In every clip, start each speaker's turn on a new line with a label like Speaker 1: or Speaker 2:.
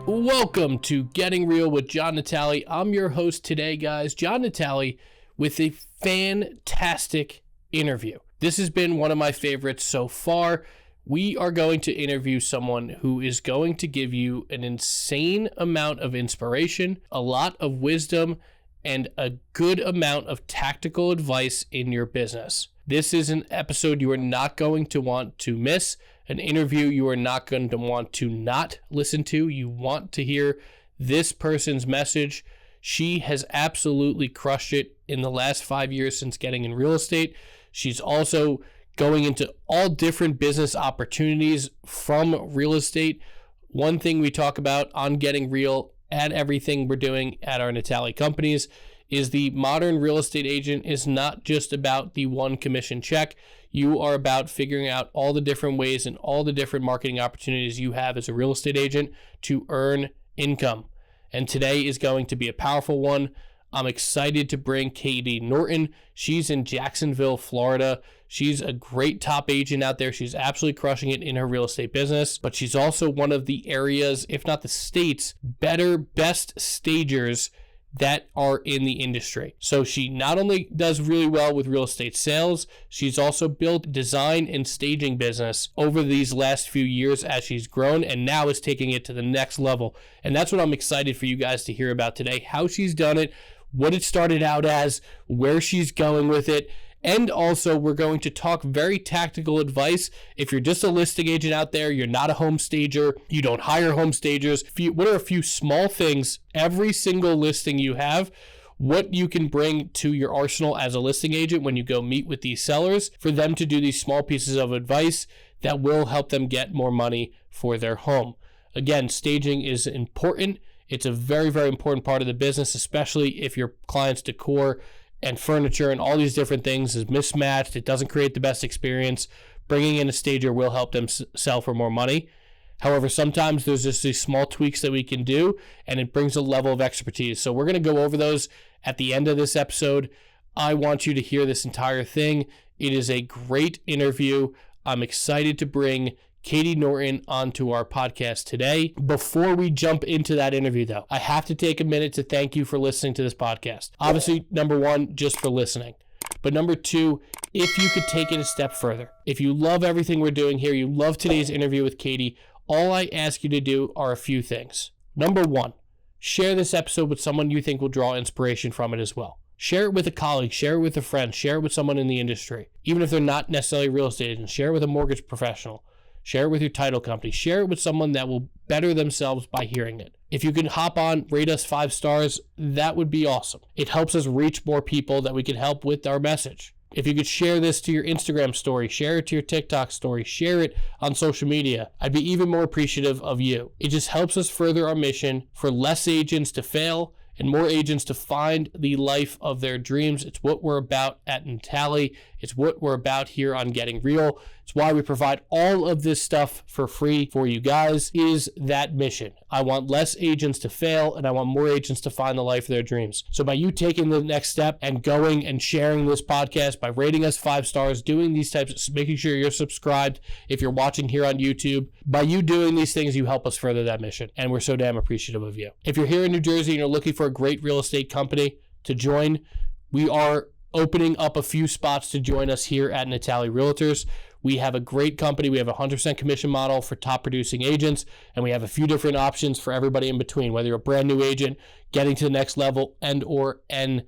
Speaker 1: Welcome to Getting Real with John Natale. I'm your host today, guys, John Natale, with a fantastic interview. This has been one of my favorites so far. We are going to interview someone who is going to give you an insane amount of inspiration, a lot of wisdom, and a good amount of tactical advice in your business. This is an episode you are not going to want to miss, an interview you are not going to want to not listen to. You want to hear this person's message. She has absolutely crushed it in the last 5 years since getting in real estate. She's also going into all different business opportunities from real estate. One thing we talk about on Getting Real and everything we're doing at our Natale companies is the modern real estate agent is not just about the one commission check. You are about figuring out all the different ways and all the different marketing opportunities you have as a real estate agent to earn income. And today is going to be a powerful one. I'm excited to bring Katie Norton. She's in Jacksonville, Florida. She's a great top agent out there. She's absolutely crushing it in her real estate business, but she's also one of the areas, if not the state's, best stagers that are in the industry. So she not only does really well with real estate sales, she's also built design and staging business over these last few years as she's grown, and now is taking it to the next level. And that's what I'm excited for you guys to hear about today, how she's done it, what it started out as, where she's going with it. And also, we're going to talk very tactical advice. If you're just a listing agent out there, you're not a home stager, you don't hire home stagers, what are a few small things every single listing you have, what you can bring to your arsenal as a listing agent when you go meet with these sellers for them to do these small pieces of advice that will help them get more money for their home. Again, staging is important. It's a very, very important part of the business, especially if your client's decor and furniture and all these different things is mismatched. It doesn't create the best experience. Bringing in a stager will help them sell for more money. However, sometimes there's just these small tweaks that we can do, and it brings a level of expertise. So we're going to go over those at the end of this episode. I want you to hear this entire thing. It is a great interview. I'm excited to bring Katie Norton onto our podcast today. Before we jump into that interview, though, I have to take a minute to thank you for listening to this podcast. Obviously, number one, just for listening. But number two, if you could take it a step further. If you love everything we're doing here, you love today's interview with Katie, all I ask you to do are a few things. Number one, share this episode with someone you think will draw inspiration from it as well. Share it with a colleague, share it with a friend, share it with someone in the industry. Even if they're not necessarily real estate agents, share it with a mortgage professional. Share it with your title company. Share it with someone that will better themselves by hearing it. If you can hop on, rate us 5 stars, that would be awesome. It helps us reach more people that we can help with our message. If you could share this to your Instagram story, share it to your TikTok story, share it on social media, I'd be even more appreciative of you. It just helps us further our mission for less agents to fail and more agents to find the life of their dreams. It's what we're about at Natale. It's what we're about here on Getting Real. It's why we provide all of this stuff for free for you guys, is that mission. I want less agents to fail, and I want more agents to find the life of their dreams. So by you taking the next step and going and sharing this podcast, by rating us 5 stars, doing these types of, making sure you're subscribed if you're watching here on YouTube, by you doing these things, you help us further that mission, and we're so damn appreciative of you. If you're here in New Jersey and you're looking for a great real estate company to join, we are opening up a few spots to join us here at Natale Realtors. We have a great company. We have a 100% commission model for top producing agents, and we have a few different options for everybody in between, whether you're a brand new agent, getting to the next level, and or an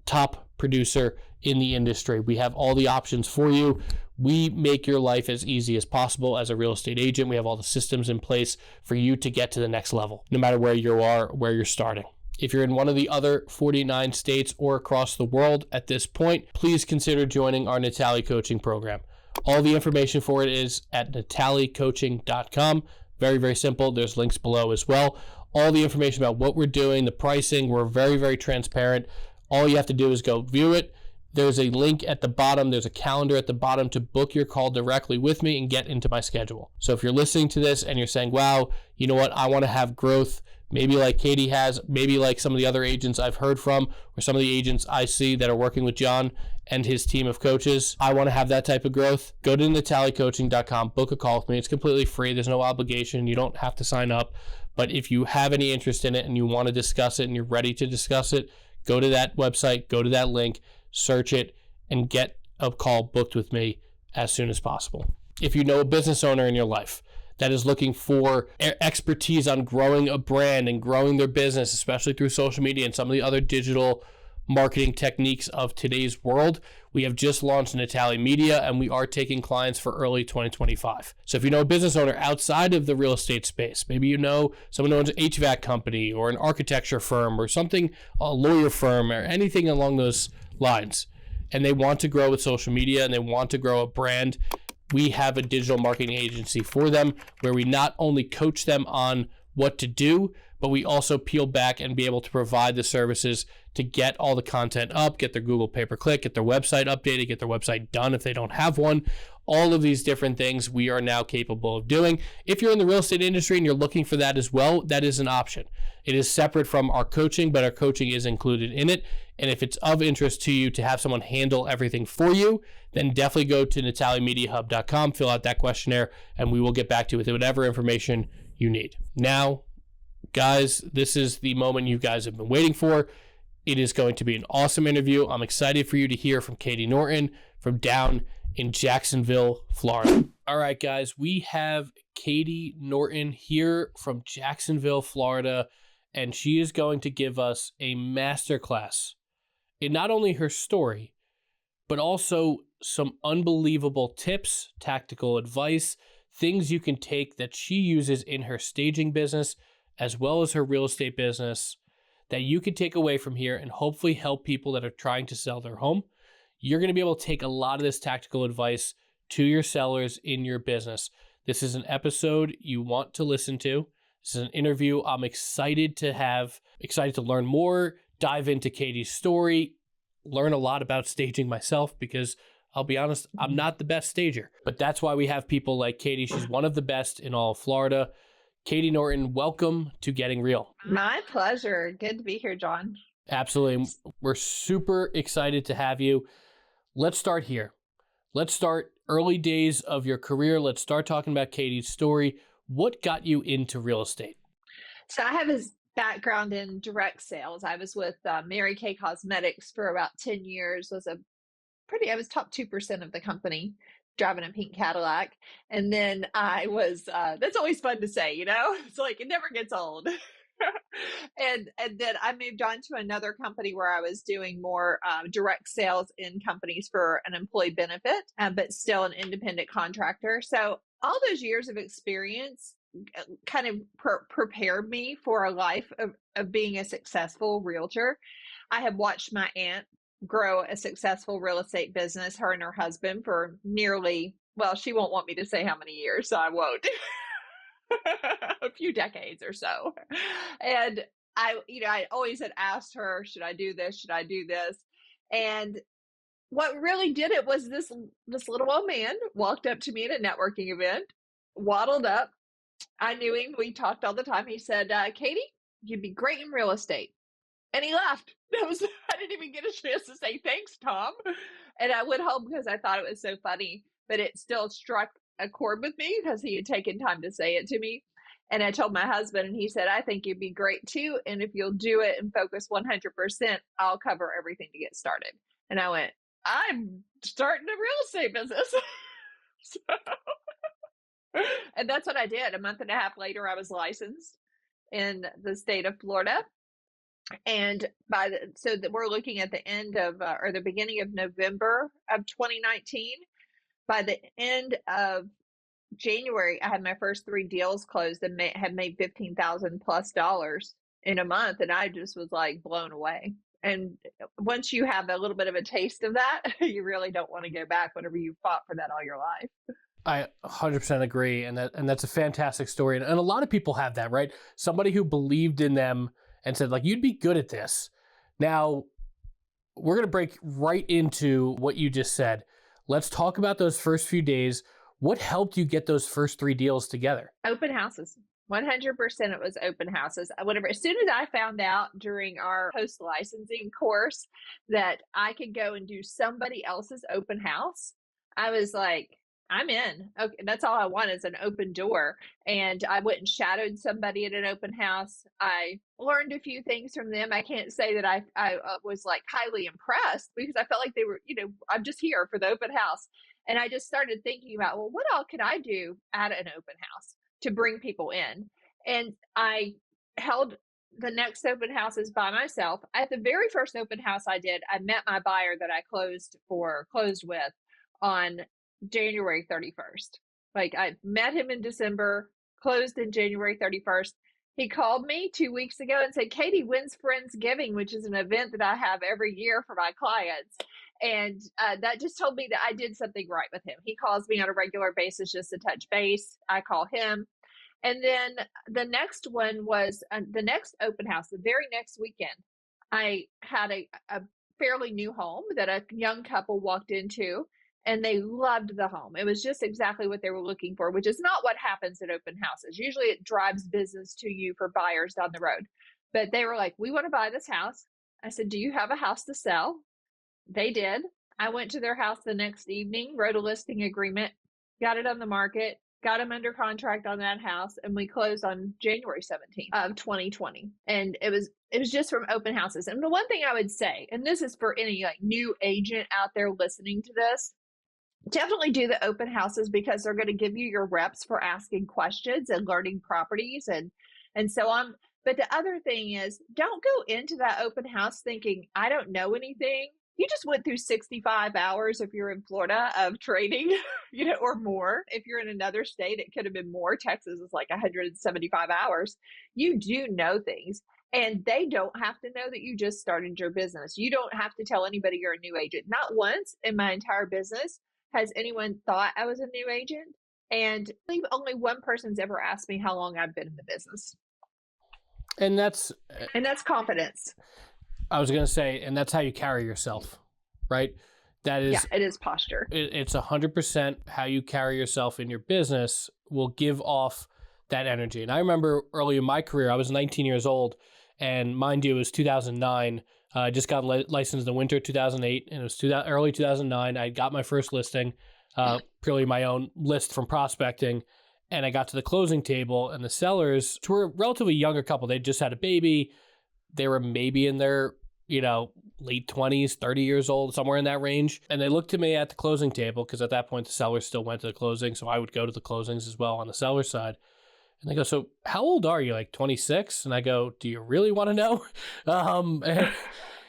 Speaker 1: top producer in the industry. We have all the options for you. We make your life as easy as possible as a real estate agent. We have all the systems in place for you to get to the next level, no matter where you are, where you're starting. If you're in one of the other 49 states or across the world at this point, please consider joining our Natale coaching program. All the information for it is at natalecoaching.com. Very, very simple. There's links below as well. All the information about what we're doing, the pricing, we're very, very transparent. All you have to do is go view it. There's a link at the bottom. There's a calendar at the bottom to book your call directly with me and get into my schedule. So if you're listening to this and you're saying, wow, you know what, I want to have growth maybe like Katie has, maybe like some of the other agents I've heard from, or some of the agents I see that are working with John and his team of coaches. I want to have that type of growth. Go to natalecoaching.com, book a call with me. It's completely free. There's no obligation. You don't have to sign up. But if you have any interest in it and you want to discuss it and you're ready to discuss it, go to that website, go to that link, search it, and get a call booked with me as soon as possible. If you know a business owner in your life that is looking for expertise on growing a brand and growing their business, especially through social media and some of the other digital marketing techniques of today's world, we have just launched Natale Media, and we are taking clients for early 2025. So if you know a business owner outside of the real estate space, maybe you know someone who owns an HVAC company or an architecture firm or something, a lawyer firm or anything along those lines, and they want to grow with social media and they want to grow a brand, we have a digital marketing agency for them where we not only coach them on what to do, but we also peel back and be able to provide the services to get all the content up, get their Google pay-per-click, get their website updated, get their website done if they don't have one. All of these different things we are now capable of doing. If you're in the real estate industry and you're looking for that as well, that is an option. It is separate from our coaching, but our coaching is included in it. And if it's of interest to you to have someone handle everything for you, then definitely go to natalemediahub.com, fill out that questionnaire, and we will get back to you with whatever information you need. Now, guys, this is the moment you guys have been waiting for. It is going to be an awesome interview. I'm excited for you to hear from Katie Norton from down in Jacksonville, Florida. All right, guys, we have Katie Norton here from Jacksonville, Florida, and she is going to give us a masterclass in not only her story, but also some unbelievable tips, tactical advice, things you can take that she uses in her staging business as well as her real estate business that you can take away from here and hopefully help people that are trying to sell their home. You're going to be able to take a lot of this tactical advice to your sellers in your business. This is an episode you want to listen to. This is an interview I'm excited to have, excited to learn more, dive into Katie's story, learn a lot about staging myself because I'll be honest, I'm not the best stager, but that's why we have people like Katie. She's one of the best in all of Florida. Katie Norton, welcome to Getting Real.
Speaker 2: My pleasure. Good to be here, John.
Speaker 1: Absolutely. We're super excited to have you. Let's start here. Let's start early days of your career. Let's start talking about Katie's story. What got you into real estate?
Speaker 2: So I have a background in direct sales. I was with Mary Kay Cosmetics for about 10 years. I was top 2% of the company, driving a pink Cadillac. And then I was, that's always fun to say, it's like, it never gets old. and then I moved on to another company where I was doing more direct sales in companies for an employee benefit, but still an independent contractor. So all those years of experience kind of prepared me for a life of being a successful realtor. I had watched my aunt grow a successful real estate business, her and her husband, for nearly, well, she won't want me to say how many years, so I won't. A few decades or so. And I always had asked her, should I do this? Should I do this? And what really did it was this little old man walked up to me at a networking event, waddled up. I knew him. We talked all the time. He said, Katie, you'd be great in real estate. And he left. I didn't even get a chance to say, thanks, Tom. And I went home because I thought it was so funny, but it still struck a chord with me because he had taken time to say it to me. And I told my husband, and he said, I think you'd be great too. And if you'll do it and focus 100%, I'll cover everything to get started. And I went, I'm starting a real estate business. And that's what I did. A month and a half later, I was licensed in the state of Florida. And we're looking at the end of, or the beginning of November of 2019. By the end of January, I had my first 3 deals closed and had made $15,000 plus in a month. And I just was like blown away. And once you have a little bit of a taste of that, you really don't want to go back whenever you fought for that all your life.
Speaker 1: I 100% agree. And that's a fantastic story. And a lot of people have that, right? Somebody who believed in them and said, like, you'd be good at this. Now, we're going to break right into what you just said. Let's talk about those first few days. What helped you get those first 3 deals together?
Speaker 2: Open houses. 100% it was open houses. Whatever. As soon as I found out during our post licensing course that I could go and do somebody else's open house, I was like, I'm in. Okay, that's all I want is an open door. And I went and shadowed somebody at an open house. I learned a few things from them. I can't say that I was like highly impressed because I felt like they were, I'm just here for the open house. And I just started thinking about, well, what all could I do at an open house to bring people in? And I held the next open houses by myself. At the very first open house I did, I met my buyer that I closed with on January 31st. Like I met him in December, closed in January 31st. He called me 2 weeks ago and said, Katie, when's Friendsgiving, which is an event that I have every year for my clients. And that just told me that I did something right with him. He calls me on a regular basis just to touch base. I call him. And then the next one was the next open house, the very next weekend. I had a fairly new home that a young couple walked into, and they loved the home. It was just exactly what they were looking for, which is not what happens at open houses. Usually it drives business to you for buyers down the road. But they were like, we want to buy this house. I said, do you have a house to sell? They did. I went to their house the next evening, wrote a listing agreement, got it on the market, got them under contract on that house, and we closed on January 17th of 2020. And it was just from open houses. And the one thing I would say, and this is for any like new agent out there listening to this, definitely do the open houses because they're going to give you your reps for asking questions and learning properties and so on. But the other thing is, don't go into that open house thinking, I don't know anything. You just went through 65 hours if you're in Florida of training, or more. If you're in another state, it could have been more. Texas is like 175 hours. You do know things. And they don't have to know that you just started your business. You don't have to tell anybody you're a new agent. Not once in my entire business has anyone thought I was a new agent. And only one person's ever asked me how long I've been in the business.
Speaker 1: And that's
Speaker 2: confidence.
Speaker 1: I was going to say, and that's how you carry yourself, right? That is,
Speaker 2: it is posture.
Speaker 1: It's 100% how you carry yourself in your business will give off that energy. And I remember early in my career, I was 19 years old, and mind you, it was 2009. I just got licensed in winter 2008, and it was early 2009. I got my first listing, purely my own list from prospecting, and I got to the closing table, and the sellers were a relatively younger couple. They just had a baby. They were maybe in their, late 20s, 30 years old, somewhere in that range. And they looked to me at the closing table because at that point the sellers still went to the closing. So I would go to the closings as well on the seller side. And they go, so how old are you? Like 26? And I go, do you really want to know?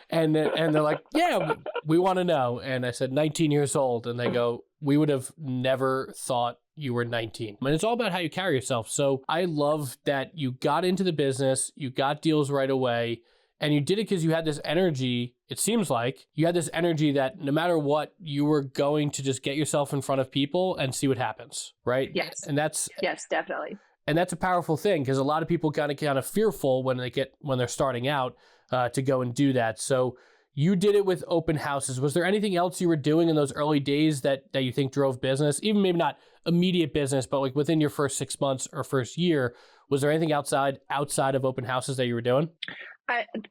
Speaker 1: And they're like, yeah, we want to know. And I said, 19 years old. And they go, we would have never thought you were 19. And it's all about how you carry yourself. So I love that you got into the business, you got deals right away, and you did it because you had this energy. It seems like you had this energy that no matter what, you were going to just get yourself in front of people and see what happens, right?
Speaker 2: Yes.
Speaker 1: And
Speaker 2: yes, definitely.
Speaker 1: And that's a powerful thing because a lot of people kind of fearful when they're starting out to go and do that. So you did it with open houses. Was there anything else you were doing in those early days that you think drove business? Even maybe not immediate business, but like within your first 6 months or first year, was there anything outside of open houses that you were doing?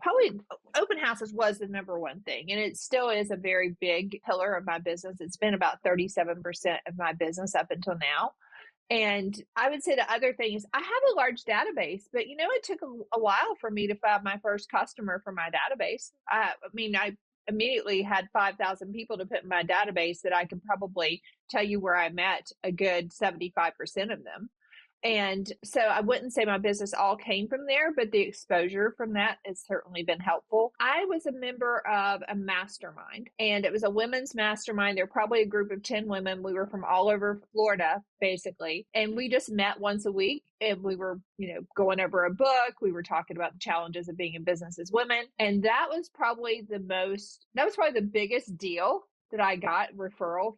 Speaker 2: Probably open houses was the number one thing, and it still is a very big pillar of my business. It's been about 37% of my business up until now. And I would say the other thing is I have a large database, but it took a while for me to find my first customer for my database. I immediately had 5,000 people to put in my database that I could probably tell you where I met a good 75% of them. And so I wouldn't say my business all came from there, but the exposure from that has certainly been helpful. I was a member of a mastermind, and it was a women's mastermind. They're probably a group of 10 women. We were from all over Florida, basically. And we just met once a week, and we were, going over a book. We were talking about the challenges of being in business as women. And that was probably the biggest deal that I got referral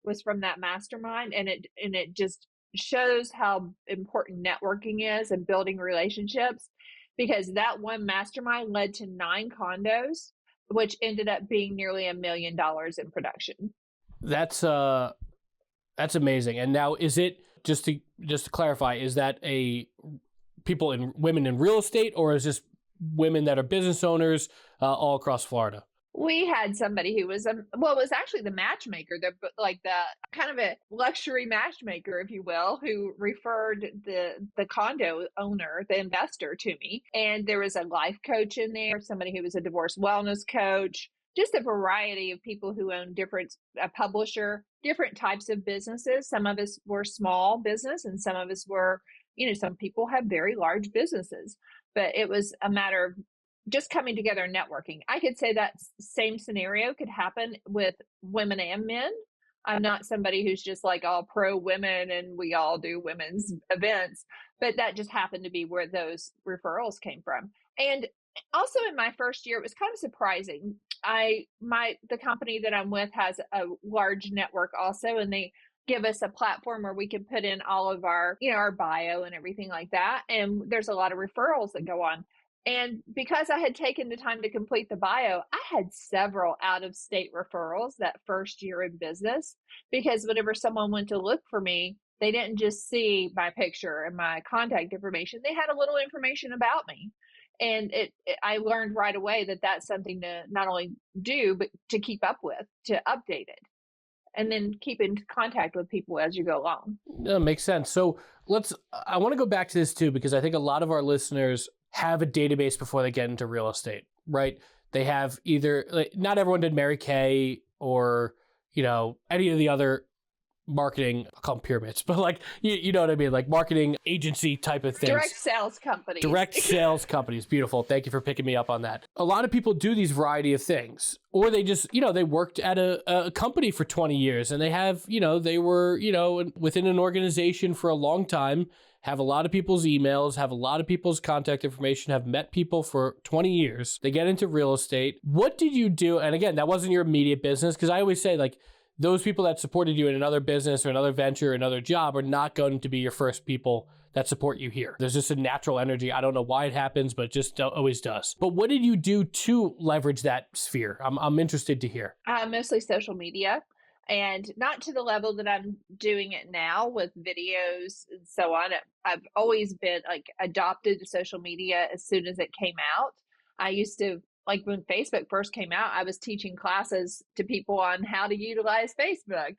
Speaker 2: was from that mastermind. And it just shows how important networking is and building relationships, because that one mastermind led to 9 condos, which ended up being nearly $1 million in production.
Speaker 1: That's That's amazing. And now, is it just to clarify? Is that women in real estate, or is this women that are business owners all across Florida?
Speaker 2: We had somebody who was it was actually the matchmaker, the kind of a luxury matchmaker, if you will, who referred the condo owner, the investor, to me. And there was a life coach in there, somebody who was a divorce wellness coach, just a variety of people who own a publisher, different types of businesses. Some of us were small business, and some of us were, some people have very large businesses. But it was a matter of just coming together and networking. I could say that same scenario could happen with women and men. I'm not somebody who's just like all pro women and we all do women's events, but that just happened to be where those referrals came from. And also in my first year, it was kind of surprising. The company that I'm with has a large network also, and they give us a platform where we can put in all of our, our bio and everything like that. And there's a lot of referrals that go on. And because I had taken the time to complete the bio, I had several out-of-state referrals that first year in business, because whenever someone went to look for me, they didn't just see my picture and my contact information. They had a little information about me. And I learned right away that that's something to not only do, but to keep up with, to update it, and then keep in contact with people as you go along.
Speaker 1: That makes sense. So I want to go back to this too, because I think a lot of our listeners have a database before they get into real estate, right? They have not everyone did Mary Kay or, any of the other marketing, I'll call them pyramids, but you know what I mean? Like marketing agency type of things.
Speaker 2: Direct sales companies.
Speaker 1: Direct sales companies. Beautiful. Thank you for picking me up on that. A lot of people do these variety of things, or they just, they worked at a company for 20 years and they have, they were, within an organization for a long time, have a lot of people's emails, have a lot of people's contact information, have met people for 20 years. They get into real estate. What did you do? And again, that wasn't your immediate business, because I always say, those people that supported you in another business or another venture or another job are not going to be your first people that support you here. There's just a natural energy. I don't know why it happens, but it just always does. But what did you do to leverage that sphere? I'm interested to hear.
Speaker 2: Mostly social media. And not to the level that I'm doing it now with videos and so on. I've always been adopted to social media as soon as it came out. I used to, when Facebook first came out, I was teaching classes to people on how to utilize Facebook.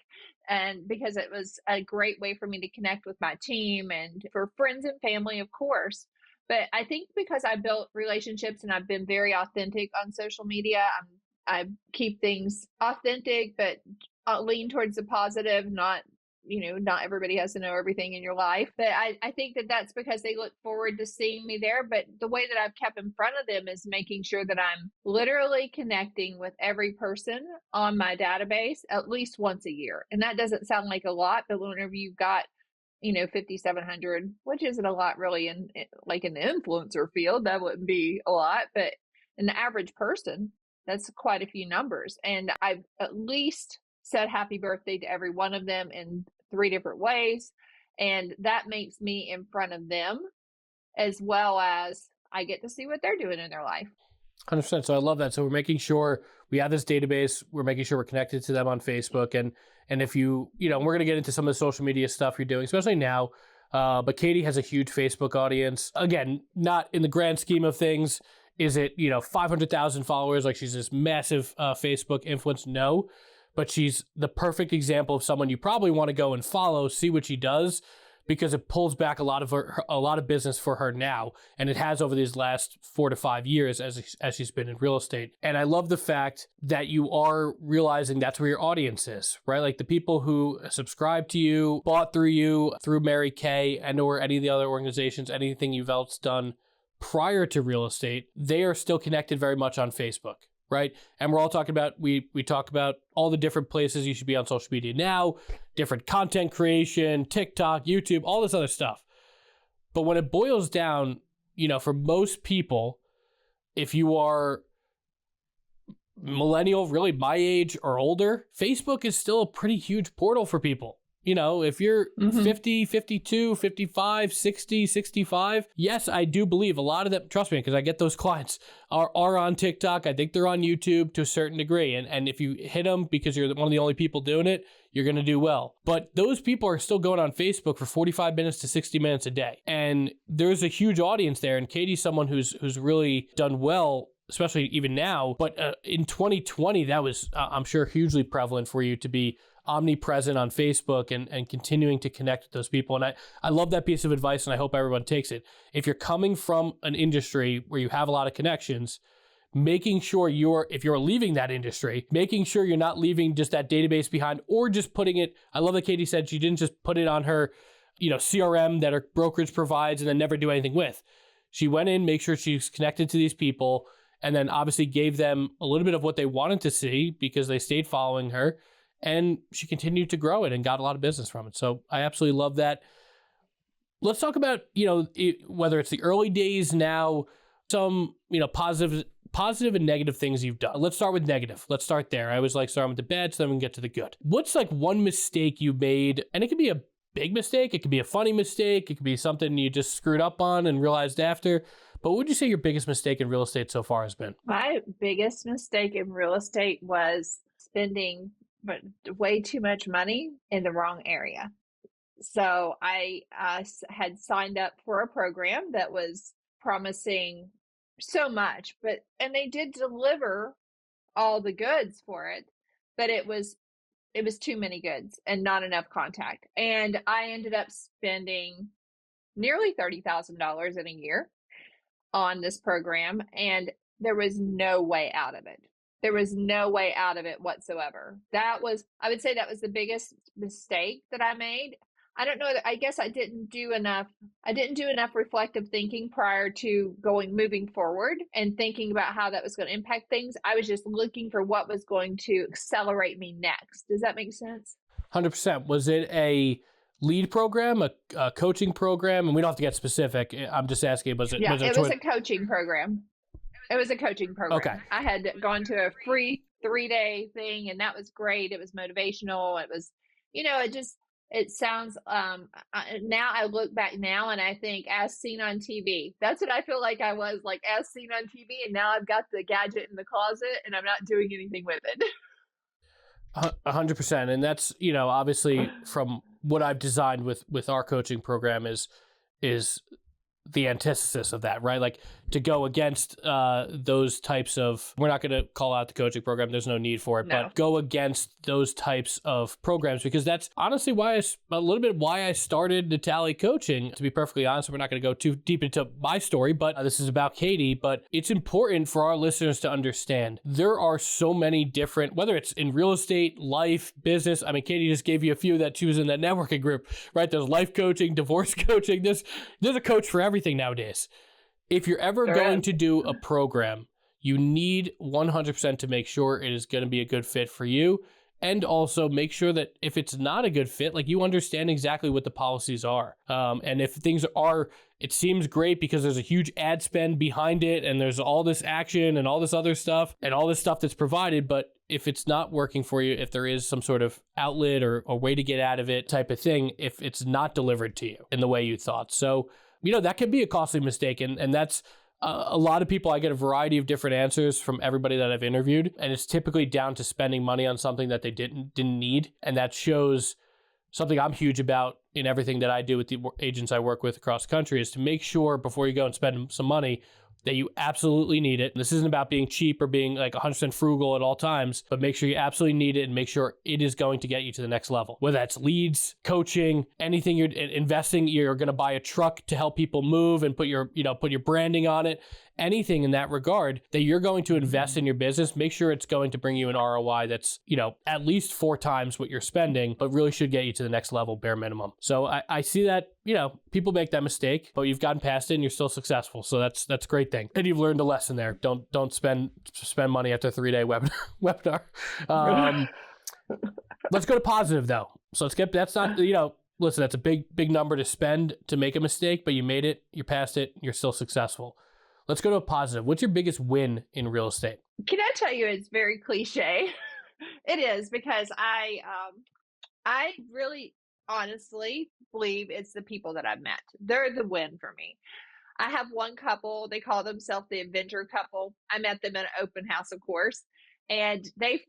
Speaker 2: And because it was a great way for me to connect with my team and for friends and family, of course. But I think because I built relationships and I've been very authentic on social media, I keep things authentic, but lean towards the positive. Not everybody has to know everything in your life, but I think that that's because they look forward to seeing me there. But the way that I've kept in front of them is making sure that I'm literally connecting with every person on my database at least once a year. And that doesn't sound like a lot, but whenever you've got 5,700, which isn't a lot really in the influencer field, that wouldn't be a lot, but in the average person, that's quite a few numbers. And I've at least said happy birthday to every one of them in 3 different ways. And that makes me in front of them, as well as I get to see what they're doing in their life.
Speaker 1: 100%. So I love that. So we're making sure we have this database. We're making sure we're connected to them on Facebook. And if we're going to get into some of the social media stuff you're doing, especially now. But Katie has a huge Facebook audience. Again, not in the grand scheme of things. Is it, 500,000 followers? She's this massive Facebook influence? No. But she's the perfect example of someone you probably want to go and follow, see what she does, because it pulls back a lot of business for her now, and it has over these last 4 to 5 years as she's been in real estate. And I love the fact that you are realizing that's where your audience is, right? The people who subscribe to you, bought through you, through Mary Kay and or any of the other organizations, anything you've else done prior to real estate, they are still connected very much on Facebook. Right. And we're all talking about, we talk about all the different places you should be on social media now, different content creation, TikTok, YouTube, all this other stuff. But when it boils down, for most people, if you are millennial, really my age or older, Facebook is still a pretty huge portal for people. If you're
Speaker 2: Mm-hmm.
Speaker 1: 50, 52, 55, 60, 65, yes, I do believe a lot of them, trust me, because I get those clients, are on TikTok. I think they're on YouTube to a certain degree. And if you hit them because you're one of the only people doing it, you're going to do well. But those people are still going on Facebook for 45 minutes to 60 minutes a day. And there's a huge audience there. And Katie's someone who's really done well, especially even now. But in 2020, that was, I'm sure, hugely prevalent for you to be omnipresent on Facebook and continuing to connect with those people. And I love that piece of advice, and I hope everyone takes it. If you're coming from an industry where you have a lot of connections, making sure if you're leaving that industry, making sure you're not leaving just that database behind, or just putting it, I love that Katie said she didn't just put it on her, CRM that her brokerage provides and then never do anything with. She went in, make sure she's connected to these people, and then obviously gave them a little bit of what they wanted to see because they stayed following her, and she continued to grow it and got a lot of business from it. So I absolutely love that. Let's talk about, whether it's the early days now, some, positive and negative things you've done. Let's start with negative. Let's start there. I always like starting with the bad so then we can get to the good. What's like one mistake you made? And it could be a big mistake. It could be a funny mistake. It could be something you just screwed up on and realized after. But what would you say your biggest mistake in real estate so far has been?
Speaker 2: My biggest mistake in real estate was spending way too much money in the wrong area. So I had signed up for a program that was promising so much, and they did deliver all the goods for it, but it was too many goods and not enough contact. And I ended up spending nearly $30,000 in a year on this program, and there was no way out of it. There was no way out of it whatsoever. I would say that was the biggest mistake that I made. I don't know. I guess I didn't do enough reflective thinking prior to moving forward and thinking about how that was going to impact things. I was just looking for what was going to accelerate me next. Does that make sense?
Speaker 1: 100%. Was it a lead program, a coaching program? And we don't have to get specific. I'm just asking, was it?
Speaker 2: Yeah, it was a coaching program. It was a coaching program.
Speaker 1: Okay.
Speaker 2: I had gone to a free 3-day thing, and that was great. It was motivational. It was, it sounds, now I look back now and I think as seen on TV. That's what I feel like I was, like, as seen on TV, and now I've got the gadget in the closet and I'm not doing anything with it.
Speaker 1: 100%. And that's, obviously from what I've designed with our coaching program is the antithesis of that, right? Like to go against those types of, we're not going to call out the coaching program, there's no need for it,
Speaker 2: No.
Speaker 1: but go against those types of programs, because that's honestly why I started Natale Coaching. To be perfectly honest, we're not going to go too deep into my story, but this is about Katie. But it's important for our listeners to understand there are so many different, whether it's in real estate, life, business. I mean, Katie just gave you a few that she was in that networking group, right? There's life coaching, divorce coaching. There's a coach for everything nowadays. If you're ever going to do a program, you need 100% to make sure it is going to be a good fit for you. And also make sure that if it's not a good fit, like you understand exactly what the policies are. And if things are, it seems great because there's a huge ad spend behind it and there's all this action and all this other stuff and all this stuff that's provided. But if it's not working for you, if there is some sort of outlet or a way to get out of it type of thing, if it's not delivered to you in the way you thought. So, that can be a costly mistake. And that's a lot of people. I get a variety of different answers from everybody that I've interviewed. And it's typically down to spending money on something that they didn't need. And that shows something I'm huge about in everything that I do with the agents I work with across the country, is to make sure before you go and spend some money that you absolutely need it. This isn't about being cheap or being like 100% frugal at all times, but make sure you absolutely need it and make sure it is going to get you to the next level. Whether that's leads, coaching, anything you're investing, you're going to buy a truck to help people move and put your branding on it. Anything in that regard that you're going to invest in your business, make sure it's going to bring you an ROI that's, at least 4 times what you're spending, but really should get you to the next level, bare minimum. So I see that, people make that mistake, but you've gotten past it and you're still successful. So that's a great thing. And you've learned a lesson there. Don't spend money after a 3-day webinar. Let's go to positive though. So that's not, listen, that's a big number to spend to make a mistake, but you made it, you're past it, you're still successful. Let's go to a positive. What's your biggest win in real estate?
Speaker 2: Can I tell you, it's very cliche. It is, because I really honestly believe it's the people that I've met. They're the win for me. I have one couple, they call themselves the Avenger couple. I met them at an open house, of course, and they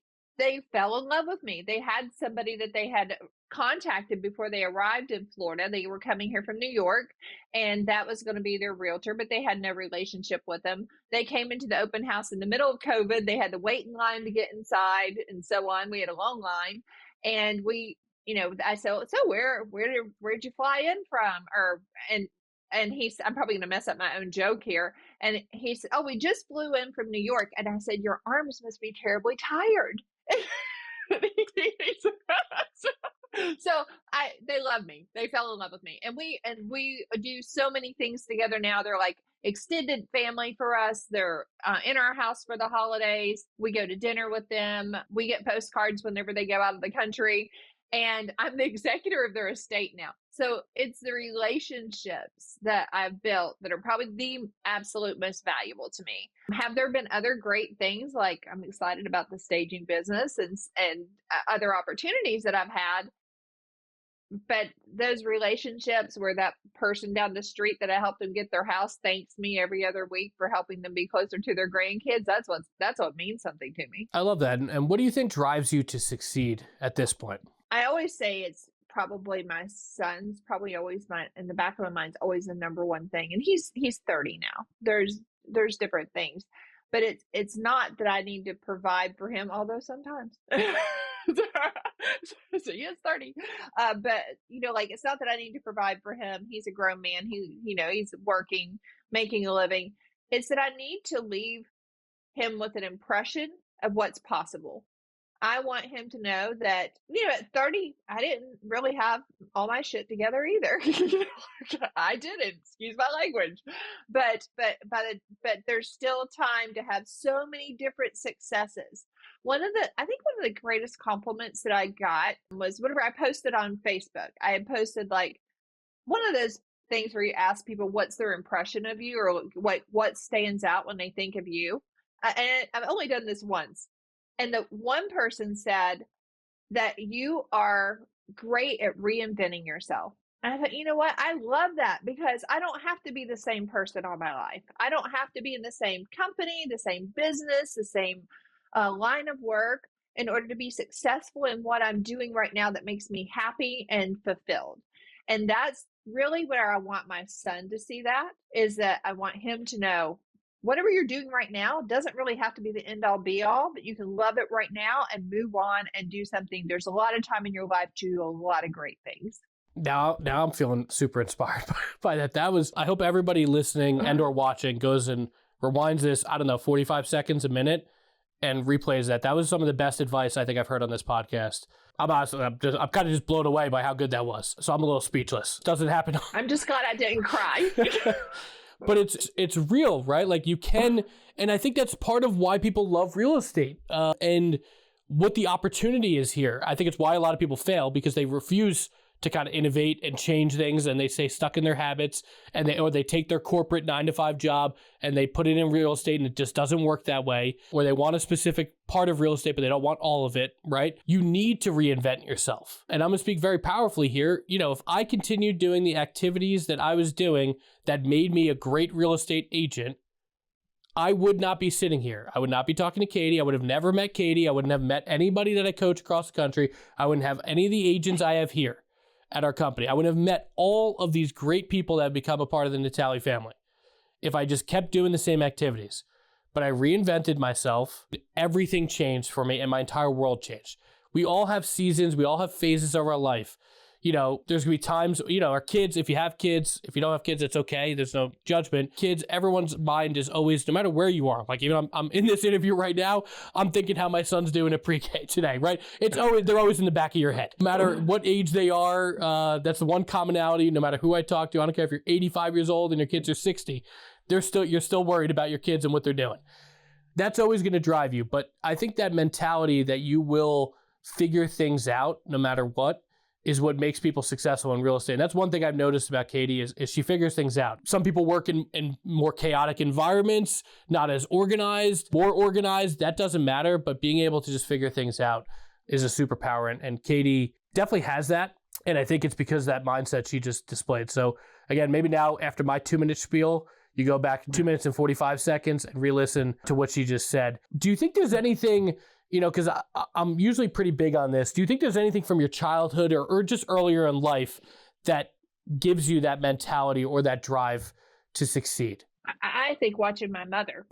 Speaker 2: fell in love with me. They had somebody that they had contacted before they arrived in Florida. They were coming here from New York, and that was going to be their realtor, but they had no relationship with them. They came into the open house in the middle of COVID. They had to wait in line to get inside and so on. We had a long line, and I said, so where'd you fly in from? And I'm probably going to mess up my own joke here. And he said, oh, we just flew in from New York. And I said, your arms must be terribly tired. So they love me. They fell in love with me. And we do so many things together now. They're like extended family for us. They're in our house for the holidays. We go to dinner with them. We get postcards whenever they go out of the country. And I'm the executor of their estate now. So it's the relationships that I've built that are probably the absolute most valuable to me. Have there been other great things? Like, I'm excited about the staging business and other opportunities that I've had. But those relationships where that person down the street that I helped them get their house thanks me every other week for helping them be closer to their grandkids, that's what means something to me.
Speaker 1: I love that. And what do you think drives you to succeed at this point?
Speaker 2: I always say it's probably my son's probably always in the back of my mind's always the number one thing. And he's 30 now. There's different things, but it's not that I need to provide for him, although sometimes. So he is 30. But it's not that I need to provide for him. He's a grown man. He's working, making a living. It's that I need to leave him with an impression of what's possible. I want him to know that, at 30, I didn't really have all my shit together either. I didn't, excuse my language, but there's still time to have so many different successes. I think one of the greatest compliments that I got was whenever I posted on Facebook. I had posted like one of those things where you ask people what's their impression of you, or what stands out when they think of you. And I've only done this once. And the one person said that you are great at reinventing yourself. And I thought, you know what? I love that, because I don't have to be the same person all my life. I don't have to be in the same company, the same business, the same line of work in order to be successful in what I'm doing right now that makes me happy and fulfilled. And that's really where I want my son to see that, is that I want him to know whatever you're doing right now doesn't really have to be the end all be all, but you can love it right now and move on and do something. There's a lot of time in your life to do a lot of great things.
Speaker 1: Now I'm feeling super inspired by that. I hope everybody listening and or watching goes and rewinds this, 45 seconds, a minute, and replays that. That was some of the best advice I think I've heard on this podcast. I'm kind of just blown away by how good that was. So I'm a little speechless. Doesn't happen.
Speaker 2: I'm just glad I didn't cry.
Speaker 1: But it's real, right? Like you can, and I think that's part of why people love real estate and what the opportunity is here. I think it's why a lot of people fail, because they refuse to kind of innovate and change things, and they stay stuck in their habits, and they take their corporate 9-to-5 job and they put it in real estate, and it just doesn't work that way. Or they want a specific part of real estate, but they don't want all of it, right? You need to reinvent yourself. And I'm going to speak very powerfully here. If I continued doing the activities that I was doing that made me a great real estate agent, I would not be sitting here. I would not be talking to Katie. I would have never met Katie. I wouldn't have met anybody that I coach across the country. I wouldn't have any of the agents I have here at our company. I would have met all of these great people that have become a part of the Natale family if I just kept doing the same activities. But I reinvented myself. Everything changed for me, and my entire world changed. We all have seasons. We all have phases of our life. There's going to be times, our kids, if you have kids, if you don't have kids, it's okay. There's no judgment. Kids, everyone's mind is always, no matter where you are, like even I'm in this interview right now, I'm thinking how my son's doing at pre-K today, right? They're always in the back of your head. No matter what age they are, that's the one commonality. No matter who I talk to, I don't care if you're 85 years old and your kids are 60, you're still worried about your kids and what they're doing. That's always going to drive you. But I think that mentality that you will figure things out no matter what is what makes people successful in real estate. And that's one thing I've noticed about Katie is she figures things out. Some people work in more chaotic environments, not as organized, more organized. That doesn't matter, but being able to just figure things out is a superpower. And Katie definitely has that. And I think it's because of that mindset she just displayed. So again, maybe now after my 2-minute spiel, you go back 2 minutes and 45 seconds and re-listen to what she just said. Do you think there's anything, because I'm usually pretty big on this. Do you think there's anything from your childhood or just earlier in life that gives you that mentality or that drive to succeed?
Speaker 2: I think watching my mother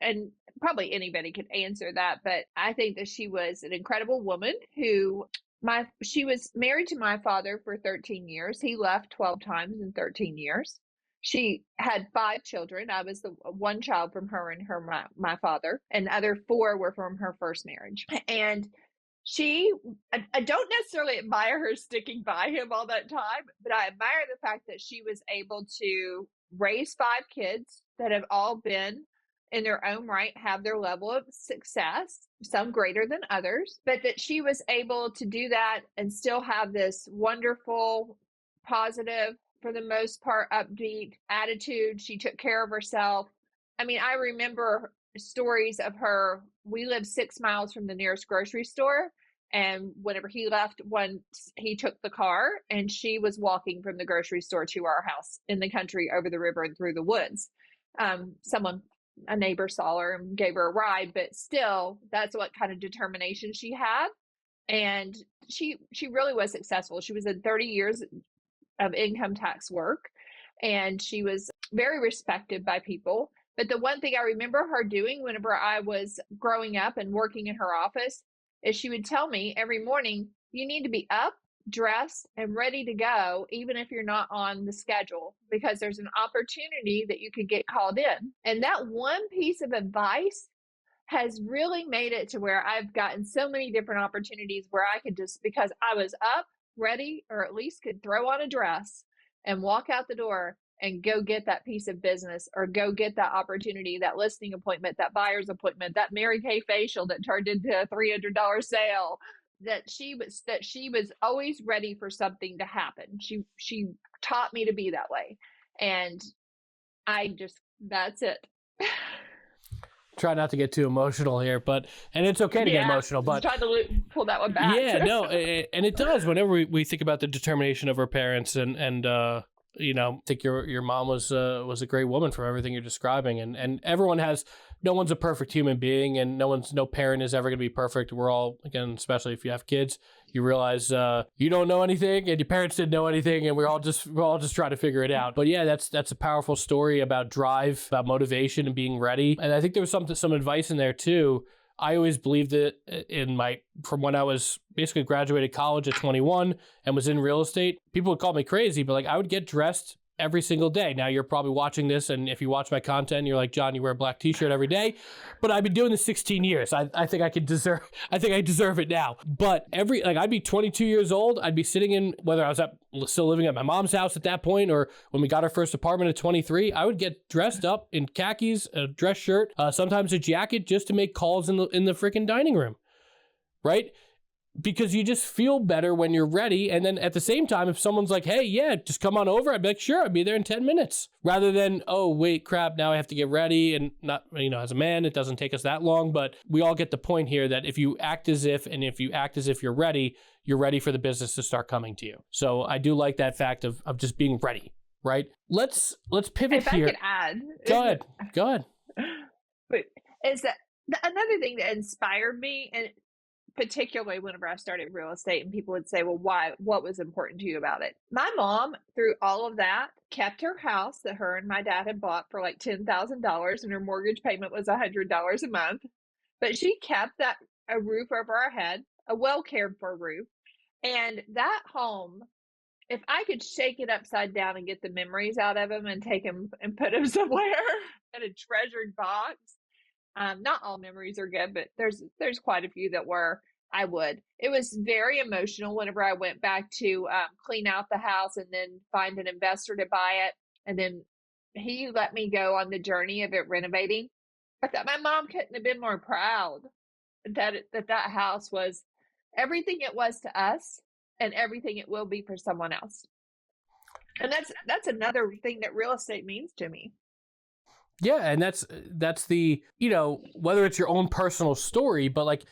Speaker 2: and probably anybody could answer that, but I think that she was an incredible woman she was married to my father for 13 years. He left 12 times in 13 years. She had 5 children. I was the one child from her and my father, and the other 4 were from her first marriage. And I don't necessarily admire her sticking by him all that time, but I admire the fact that she was able to raise 5 kids that have all been in their own right, have their level of success, some greater than others, but that she was able to do that and still have this wonderful, positive, for the most part, upbeat attitude. She took care of herself. I mean, I remember stories of her. We lived 6 miles from the nearest grocery store. And whenever he left, he took the car, and she was walking from the grocery store to our house in the country, over the river and through the woods. A neighbor saw her and gave her a ride, but still, that's what kind of determination she had. And she really was successful. She was in 30 years of income tax work, and she was very respected by people. But the one thing I remember her doing whenever I was growing up and working in her office is she would tell me every morning, you need to be up, dressed, and ready to go, even if you're not on the schedule, because there's an opportunity that you could get called in. And that one piece of advice has really made it to where I've gotten so many different opportunities where I could just, because I was up, ready, or at least could throw on a dress and walk out the door and go get that piece of business, or go get that opportunity, that listing appointment, that buyer's appointment, that Mary Kay facial that turned into a $300 sale. That she was always ready for something to happen. She taught me to be that way. And that's it.
Speaker 1: Try not to get too emotional here, and it's okay to get emotional, but
Speaker 2: try to pull that one back.
Speaker 1: Yeah, no, and it does. Whenever we think about the determination of our parents, and I think your mom was a great woman from everything you're describing, and no one's a perfect human being, and no parent is ever going to be perfect. We're all, again, especially if you have kids, you realize you don't know anything, and your parents didn't know anything, and we're all just trying to figure it out. But yeah, that's a powerful story about drive, about motivation, and being ready. And I think there was some advice in there too. I always believed it from when I was basically graduated college at 21 and was in real estate. People would call me crazy, but I would get dressed every single day. Now you're probably watching this, and if you watch my content, you're like, John, you wear a black t-shirt every day. But I've been doing this 16 years. I think I deserve it now. But I'd be 22 years old. I'd be sitting in, whether I was still living at my mom's house at that point, or when we got our first apartment at 23, I would get dressed up in khakis, a dress shirt, sometimes a jacket, just to make calls in the freaking dining room. Right? Because you just feel better when you're ready. And then at the same time, if someone's like, hey, yeah, just come on over, I'd be like, sure, I'll be there in 10 minutes. Rather than, oh, wait, crap, now I have to get ready. And not, as a man, it doesn't take us that long. But we all get the point here that if you act as if you're ready for the business to start coming to you. So I do like that fact of just being ready, right? Let's pivot here.
Speaker 2: If I could
Speaker 1: add. Go ahead.
Speaker 2: But is that another thing that inspired me, and particularly whenever I started real estate, and people would say, well, why? What was important to you about it? My mom, through all of that, kept her house that her and my dad had bought for like $10,000, and her mortgage payment was $100 a month. But she kept a roof over our head, a well cared for roof. And that home, if I could shake it upside down and get the memories out of them and take them and put them somewhere in a treasured box, not all memories are good, but there's quite a few that were. I would. It was very emotional whenever I went back to clean out the house and then find an investor to buy it. And then he let me go on the journey of it renovating. I thought my mom couldn't have been more proud that house was everything it was to us and everything it will be for someone else. And that's another thing that real estate means to me.
Speaker 1: Yeah, and that's the, whether it's your own personal story, but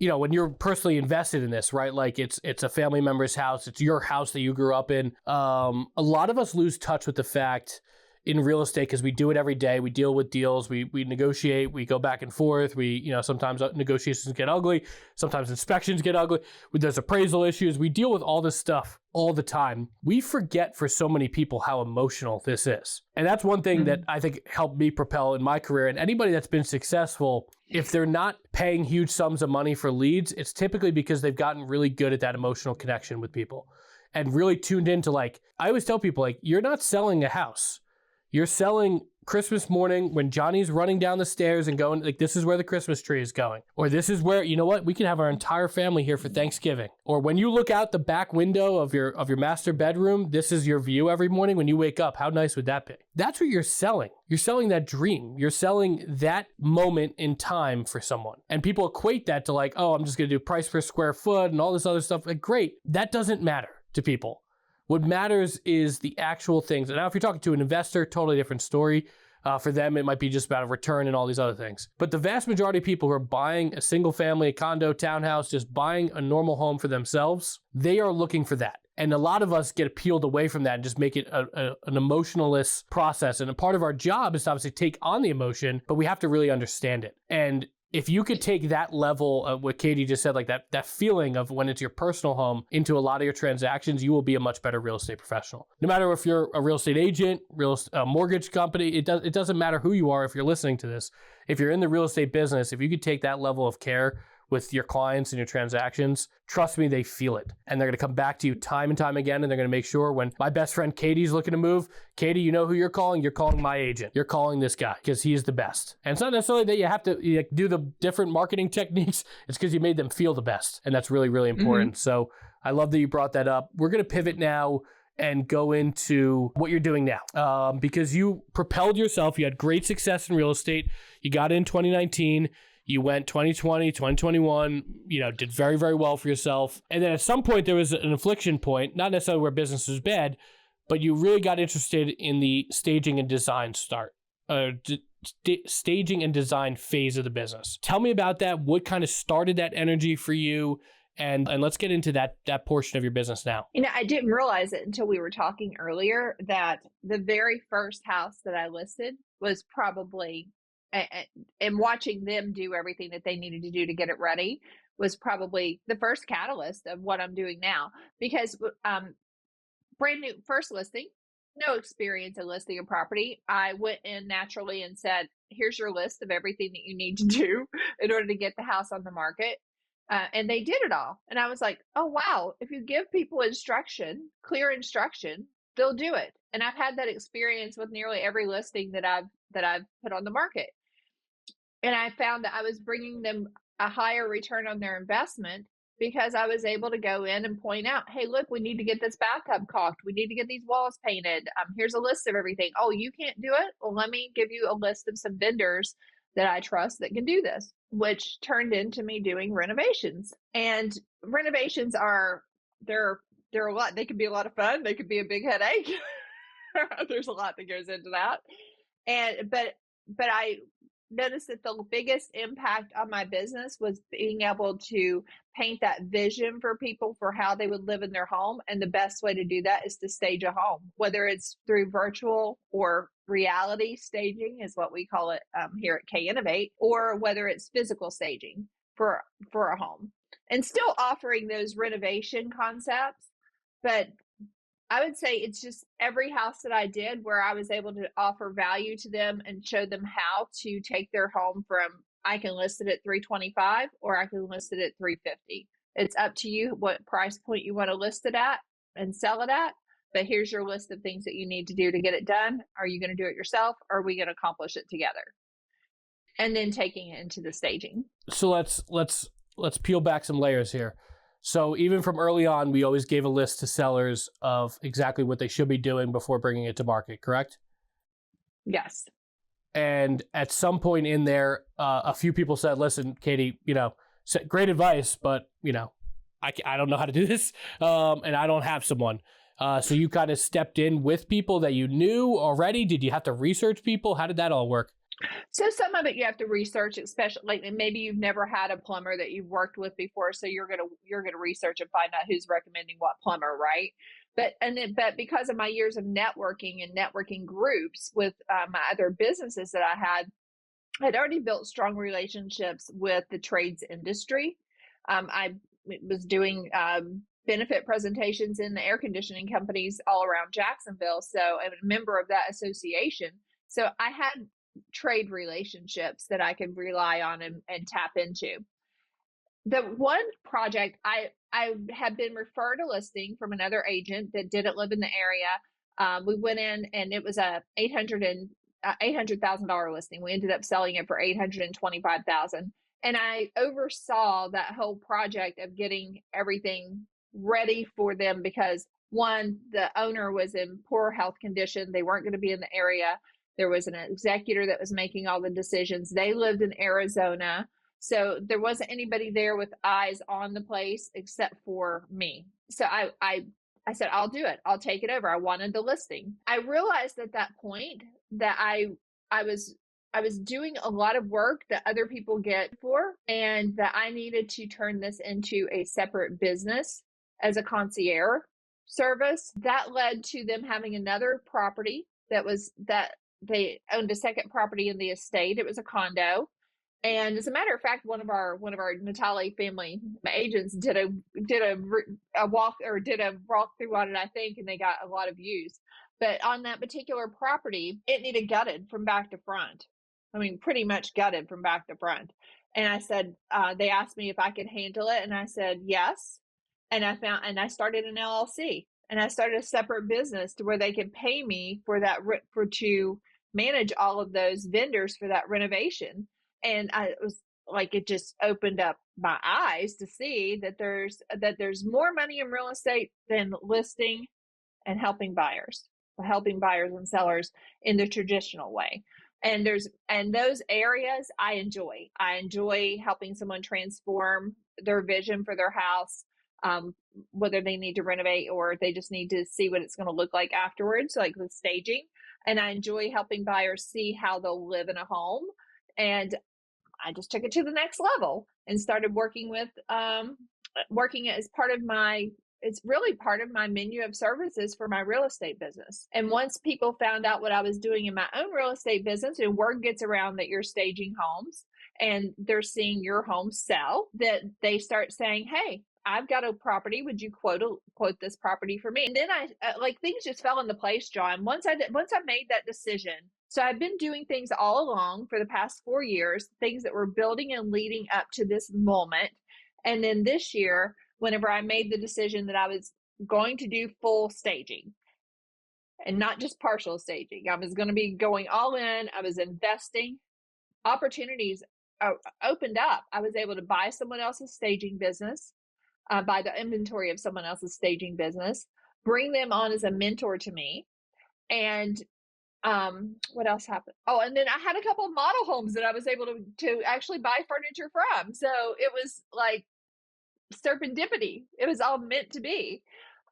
Speaker 1: when you're personally invested in this, right? Like it's a family member's house, it's your house that you grew up in. A lot of us lose touch with the fact in real estate, because we do it every day. We deal with deals, we negotiate, we go back and forth. We, sometimes negotiations get ugly, sometimes inspections get ugly. There's appraisal issues. We deal with all this stuff all the time. We forget for so many people how emotional this is. And that's one thing that I think helped me propel in my career. And anybody that's been successful, if they're not paying huge sums of money for leads, it's typically because they've gotten really good at that emotional connection with people and really tuned into, like, I always tell people, like, you're not selling a house. You're selling Christmas morning when Johnny's running down the stairs and going, like, this is where the Christmas tree is going. Or this is where, we can have our entire family here for Thanksgiving. Or when you look out the back window of your master bedroom, this is your view every morning when you wake up. How nice would that be? That's what you're selling. You're selling that dream. You're selling that moment in time for someone. And people equate that to, like, oh, I'm just going to do price per square foot and all this other stuff. Like, great. That doesn't matter to people. What matters is the actual things. And now if you're talking to an investor, totally different story. For them, it might be just about a return and all these other things. But the vast majority of people who are buying a single family, a condo, townhouse, just buying a normal home for themselves, they are looking for that. And a lot of us get peeled away from that and just make it an emotionless process. And a part of our job is to obviously take on the emotion, but we have to really understand it. And if you could take that level of what Katie just said, like that feeling of when it's your personal home into a lot of your transactions, you will be a much better real estate professional. No matter if you're a real estate agent, mortgage company, it doesn't matter who you are if you're listening to this. If you're in the real estate business, if you could take that level of care with your clients and your transactions, trust me, they feel it. And they're going to come back to you time and time again, and they're going to make sure when my best friend Katie's looking to move, Katie, you know who you're calling? You're calling my agent. You're calling this guy because he's the best. And it's not necessarily that you have to do the different marketing techniques. It's because you made them feel the best. And that's really, really important. So I love that you brought that up. We're going to pivot now and go into what you're doing now, because you propelled yourself. You had great success in real estate. You got in 2019. You went 2020, 2021, did very, very well for yourself. And then at some point there was an inflection point, not necessarily where business was bad, but you really got interested in the staging and design staging and design phase of the business. Tell me about that. What kind of started that energy for you? And let's get into that portion of your business now.
Speaker 2: I didn't realize it until we were talking earlier that the very first house that I listed was probably, and watching them do everything that they needed to do to get it ready was probably the first catalyst of what I'm doing now. Because brand new first listing, no experience in listing a property. I went in naturally and said, here's your list of everything that you need to do in order to get the house on the market. And they did it all. And I was like, oh, wow, if you give people clear instruction, they'll do it. And I've had that experience with nearly every listing that I've put on the market. And I found that I was bringing them a higher return on their investment because I was able to go in and point out, hey, look, we need to get this bathtub caulked. We need to get these walls painted. Here's a list of everything. Oh, you can't do it? Well, let me give you a list of some vendors that I trust that can do this, which turned into me doing renovations. And renovations they're a lot. They can be a lot of fun. They could be a big headache. There's a lot that goes into that. But I noticed that the biggest impact on my business was being able to paint that vision for people for how they would live in their home. And the best way to do that is to stage a home, whether it's through virtual or reality staging is what we call it here at Knovate, or whether it's physical staging for a home, and still offering those renovation concepts. But I would say it's just every house that I did where I was able to offer value to them and show them how to take their home from, I can list it at $325 or I can list it at $350. It's up to you what price point you want to list it at and sell it at. But here's your list of things that you need to do to get it done. Are you going to do it yourself, or are we going to accomplish it together? And then taking it into the staging.
Speaker 1: So let's peel back some layers here. So even from early on, we always gave a list to sellers of exactly what they should be doing before bringing it to market, correct?
Speaker 2: Yes.
Speaker 1: And at some point in there, a few people said, listen, Katie, great advice, but, I don't know how to do this, and I don't have someone. So you kind of stepped in with people that you knew already. Did you have to research people? How did that all work?
Speaker 2: So some of it you have to research, especially like maybe you've never had a plumber that you've worked with before, so you're gonna research and find out who's recommending what plumber, right? But because of my years of networking and networking groups with my other businesses that I'd already built strong relationships with the trades industry. I was doing benefit presentations in the air conditioning companies all around Jacksonville, so I'm a member of that association. So I had trade relationships that I could rely on and tap into. The one project I had been referred a listing from another agent that didn't live in the area. We went in and it was a $800,000 listing. We ended up selling it for $825,000, and I oversaw that whole project of getting everything ready for them because one, the owner was in poor health condition. They weren't going to be in the area. There was an executor that was making all the decisions. They lived in Arizona. So there wasn't anybody there with eyes on the place except for me. So I said, I'll do it. I'll take it over. I wanted the listing. I realized at that point that I was doing a lot of work that other people get for, and that I needed to turn this into a separate business as a concierge service. That led to them having another property that they owned a second property in the estate. It was a condo. And as a matter of fact, one of our Natale family agents did a walk through on it, I think, and they got a lot of views. But on that particular property, it needed gutted from back to front. I mean, pretty much gutted from back to front. And I said, they asked me if I could handle it, and I said yes. And I started an LLC, and I started a separate business to where they could pay me to manage all of those vendors for that renovation. And it was like, it just opened up my eyes to see that there's more money in real estate than listing and helping buyers and sellers in the traditional way. And those areas I enjoy helping someone transform their vision for their house, whether they need to renovate or they just need to see what it's going to look like afterwards, like the staging. And I enjoy helping buyers see how they'll live in a home. And I just took it to the next level and started working as part of it's really part of my menu of services for my real estate business. And once people found out what I was doing in my own real estate business, and word gets around that you're staging homes and they're seeing your home sell, that they start saying, hey, I've got a property. Would you quote this property for me? And then things just fell into place, John. Once I made that decision. So I've been doing things all along for the past 4 years, things that were building and leading up to this moment. And then this year, whenever I made the decision that I was going to do full staging and not just partial staging, I was going to be going all in. I was investing. Opportunities opened up. I was able to buy someone else's staging business, buy the inventory of someone else's staging business, bring them on as a mentor to me. And what else happened? Oh, and then I had a couple of model homes that I was able to actually buy furniture from. So it was like serendipity. It was all meant to be.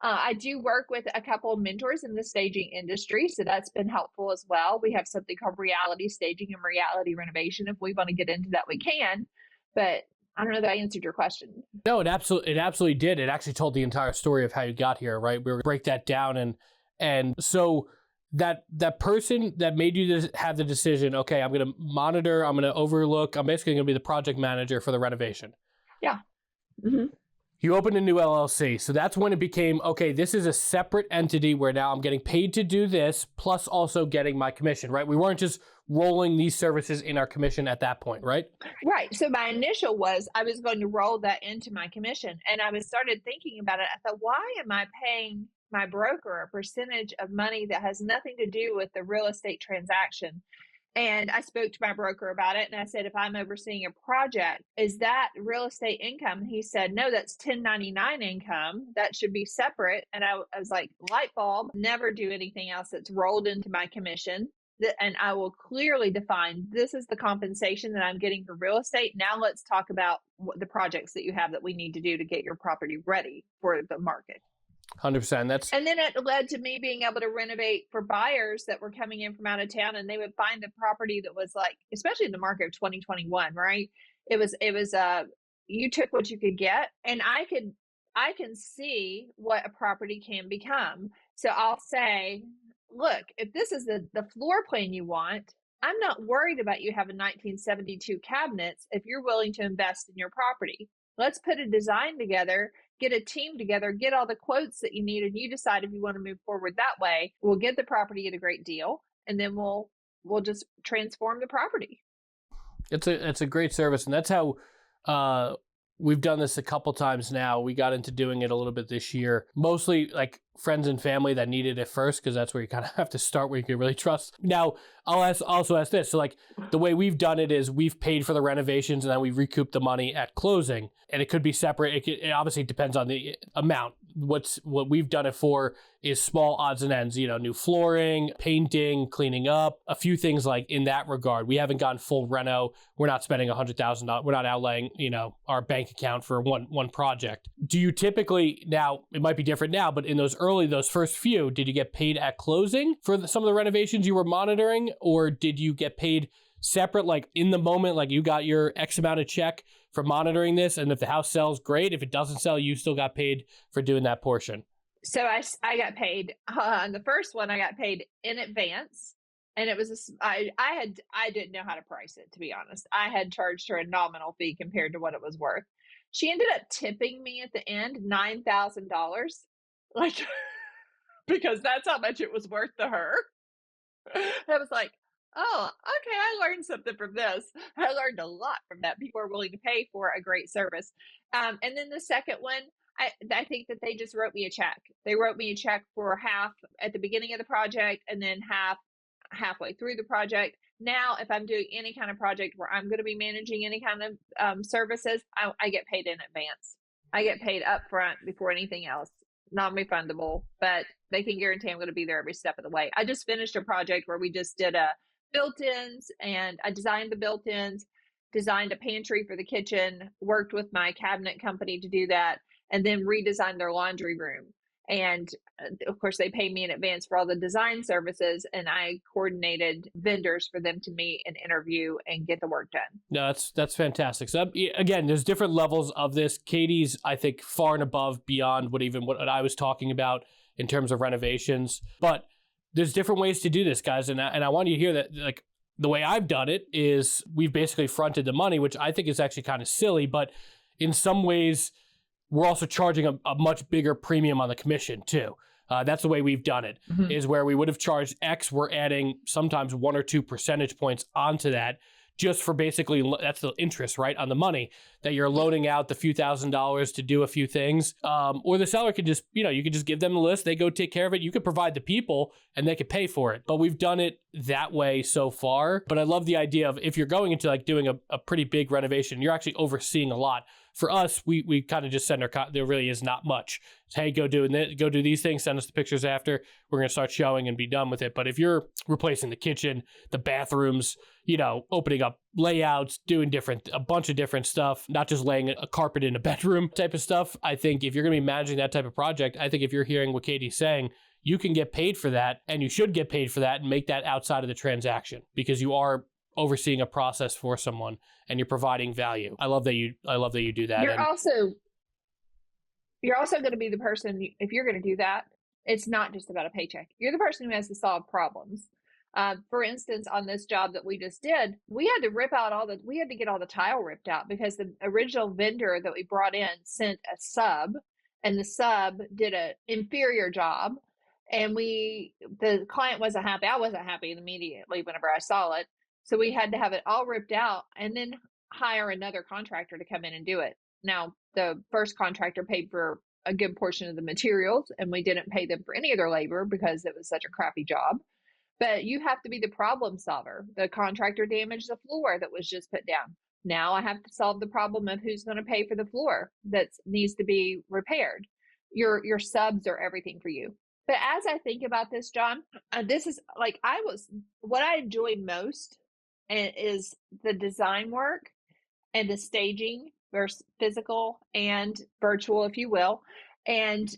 Speaker 2: I do work with a couple of mentors in the staging industry, so that's been helpful as well. We have something called reality staging and reality renovation. If we want to get into that, we can. But I don't know that I answered your question.
Speaker 1: No, it absolutely did. It actually told the entire story of how you got here, right? We were break that down, and so that person that made you have the decision, okay, I'm going to monitor, I'm going to overlook, I'm basically going to be the project manager for the renovation.
Speaker 2: Yeah. Mm-hmm.
Speaker 1: You opened a new LLC. So that's when it became, okay, this is a separate entity where now I'm getting paid to do this, plus also getting my commission, right? We weren't just rolling these services in our commission at that point, right?
Speaker 2: Right. So my initial was I was going to roll that into my commission. And I started thinking about it. I thought, why am I paying my broker a percentage of money that has nothing to do with the real estate transaction? And I spoke to my broker about it, and I said, if I'm overseeing a project, is that real estate income? He said, no, that's 1099 income. That should be separate. And I was like, light bulb, never do anything else that's rolled into my commission. And I will clearly define, this is the compensation that I'm getting for real estate. Now let's talk about the projects that you have that we need to do to get your property ready for the market.
Speaker 1: 100%. That's
Speaker 2: And then it led to me being able to renovate for buyers that were coming in from out of town, and they would find the property that was like, especially in the market of 2021, right? It was you took what you could get, and I can see what a property can become. So I'll say, look, if this is the floor plan you want, I'm not worried about you having 1972 cabinets if you're willing to invest in your property. Let's put a design together, get a team together, get all the quotes that you need, and you decide if you want to move forward that way. We'll get the property at a great deal, and then we'll just transform the property.
Speaker 1: it's a great service, and that's how we've done this a couple times now. We got into doing it a little bit this year, mostly like friends and family that needed it first, because that's where you kind of have to start, where you can really trust. Now, also ask this. So like the way we've done it is we've paid for the renovations and then we recoup the money at closing, and it could be separate. It obviously depends on the amount. What we've done it for is small odds and ends, new flooring, painting, cleaning up, a few things like in that regard. We haven't gone full reno. We're not spending $100,000. We're not outlaying, our bank account for one project. Do you typically, now it might be different now, but in those first few, did you get paid at closing for some of the renovations you were monitoring, or did you get paid separate, like in the moment, like you got your X amount of check for monitoring this, and if the house sells, great. If it doesn't sell, you still got paid for doing that portion?
Speaker 2: So I got paid on the first one. I got paid in advance, and it was I didn't know how to price it, to be honest. I had charged her a nominal fee compared to what it was worth. She ended up tipping me at the end $9,000, like because that's how much it was worth to her. I was like, oh, okay, I learned something from this. I learned a lot from that. People are willing to pay for a great service. And then the second one, I think that they just wrote me a check. They wrote me a check for half at the beginning of the project, and then halfway through the project. Now, if I'm doing any kind of project where I'm going to be managing any kind of services, I get paid in advance. I get paid up front before anything else. Non-refundable, but they can guarantee I'm going to be there every step of the way. I just finished a project where we just did a built-ins, and I designed the built-ins, designed a pantry for the kitchen, worked with my cabinet company to do that, and then redesigned their laundry room. And of course, they paid me in advance for all the design services, and I coordinated vendors for them to meet and interview and get the work done.
Speaker 1: No, that's fantastic. So again, there's different levels of this. Katie's, I think, far and above beyond what I was talking about in terms of renovations. But there's different ways to do this, guys. And I want you to hear that, like, the way I've done it is we've basically fronted the money, which I think is actually kind of silly, but in some ways, we're also charging a much bigger premium on the commission too. That's the way we've done it, is where we would have charged X, we're adding sometimes 1 or 2 percentage points onto that, just for basically, that's the interest, right, on the money that you're loaning out the few $1,000s to do a few things. Or the seller could just, you could just give them the list, they go take care of it. You could provide the people and they could pay for it. But we've done it that way so far. But I love the idea of, if you're going into like doing a pretty big renovation, you're actually overseeing a lot. For us, we kind of just send there really is not much. Hey, go do these things, send us the pictures after. We're going to start showing and be done with it. But if you're replacing the kitchen, the bathrooms, opening up layouts, doing a bunch of different stuff, not just laying a carpet in a bedroom type of stuff, I think if you're going to be managing that type of project, I think if you're hearing what Katie's saying, you can get paid for that, and you should get paid for that and make that outside of the transaction, because you are overseeing a process for someone and you're providing value. I love that you do that.
Speaker 2: You're also going to be the person, if you're going to do that, it's not just about a paycheck. You're the person who has to solve problems. For instance, on this job that we just did, we had to get all the tile ripped out because the original vendor that we brought in sent a sub, and the sub did an inferior job. And the client wasn't happy. I wasn't happy immediately whenever I saw it. So we had to have it all ripped out and then hire another contractor to come in and do it. Now, the first contractor paid for a good portion of the materials, and we didn't pay them for any of their labor because it was such a crappy job. But you have to be the problem solver. The contractor damaged the floor that was just put down. Now I have to solve the problem of who's going to pay for the floor that needs to be repaired. Your subs are everything for you. But as I think about this, John, this is like what I enjoy most is the design work and the staging versus physical and virtual, if you will. And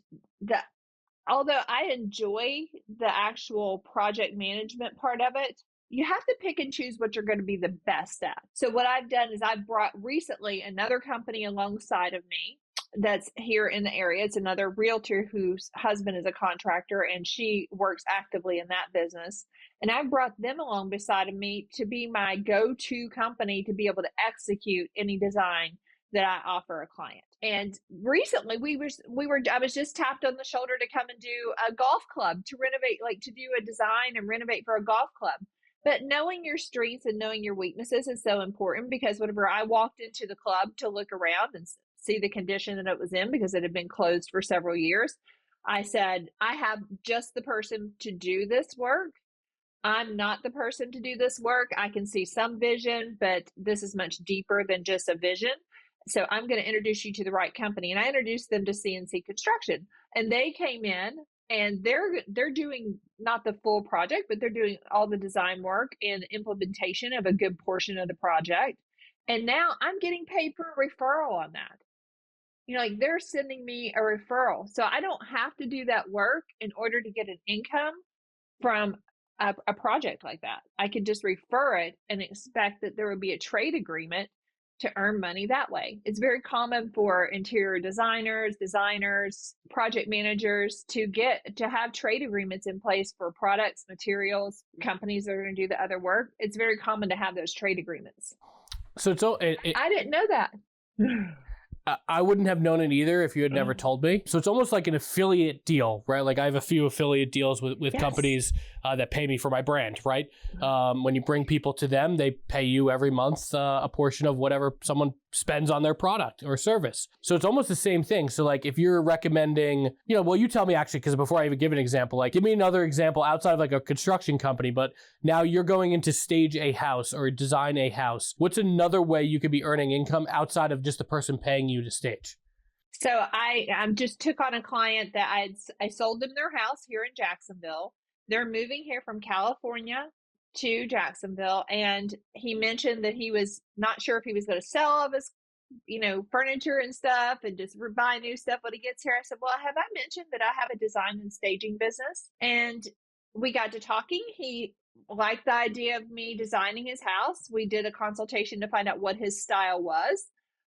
Speaker 2: although I enjoy the actual project management part of it, you have to pick and choose what you're going to be the best at. So what I've done is I've brought recently another company alongside of me that's here in the area. It's another realtor whose husband is a contractor and she works actively in that business. And I brought them along beside of me to be my go-to company to be able to execute any design that I offer a client. And recently I was just tapped on the shoulder to come and do a golf club to renovate, like to do a design and renovate for a golf club. But knowing your strengths and knowing your weaknesses is so important, because whenever I walked into the club to look around and see the condition that it was in, because it had been closed for several years, I said, I have just the person to do this work. I'm not the person to do this work. I can see some vision, but this is much deeper than just a vision. So I'm going to introduce you to the right company. And I introduced them to CNC Construction, and they came in and they're doing not the full project, but they're doing all the design work and implementation of a good portion of the project. And now I'm getting paid for a referral on that. Like they're sending me a referral. So I don't have to do that work in order to get an income from a project like that. I could just refer it and expect that there would be a trade agreement to earn money that way. It's very common for interior designers, project managers to have trade agreements in place for products, materials, companies that are going to do the other work. It's very common to have those trade agreements.
Speaker 1: So
Speaker 2: I didn't know that.
Speaker 1: I wouldn't have known it either if you had never told me. So it's almost like an affiliate deal, right? Like I have a few affiliate deals with yes. companies that pay me for my brand, right? When you bring people to them, they pay you every month a portion of whatever someone spends on their product or service. So it's almost the same thing. So like if you're recommending, well, you tell me actually, because before I even give an example, like give me another example outside of like a construction company, but now you're going into stage a house or design a house. What's another way you could be earning income outside of just the person paying you to stage?
Speaker 2: So I just took on a client that I sold them their house here in Jacksonville. They're moving here from California to Jacksonville, and he mentioned that he was not sure if he was going to sell all of his furniture and stuff and just buy new stuff when he gets here. I said, well, have I mentioned that I have a design and staging business? And we got to talking. He liked the idea of me designing his house. We did a consultation to find out what his style was.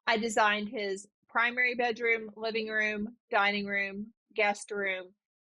Speaker 2: I designed his primary bedroom, living room, dining room, guest room,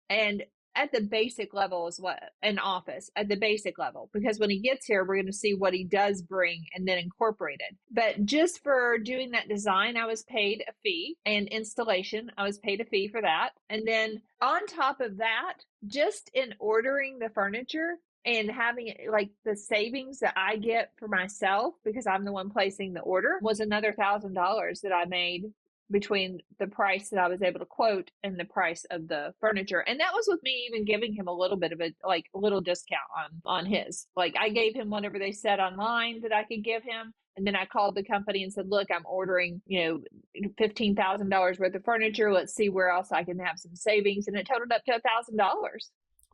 Speaker 2: and at the basic level is what an office at the basic level, because when he gets here, we're going to see what he does bring and then incorporate it. But just for doing that design, I was paid a fee, and installation, I was paid a fee for that. And then on top of that, just in ordering the furniture and having like the savings that I get for myself, because I'm the one placing the order, was another $1,000 that I made between the price that I was able to quote and the price of the furniture. And that was with me even giving him a little bit of a little discount on his. Like I gave him whatever they said online that I could give him. And then I called the company and said, look, I'm ordering, $15,000 worth of furniture. Let's see where else I can have some savings. And it totaled up to $1,000.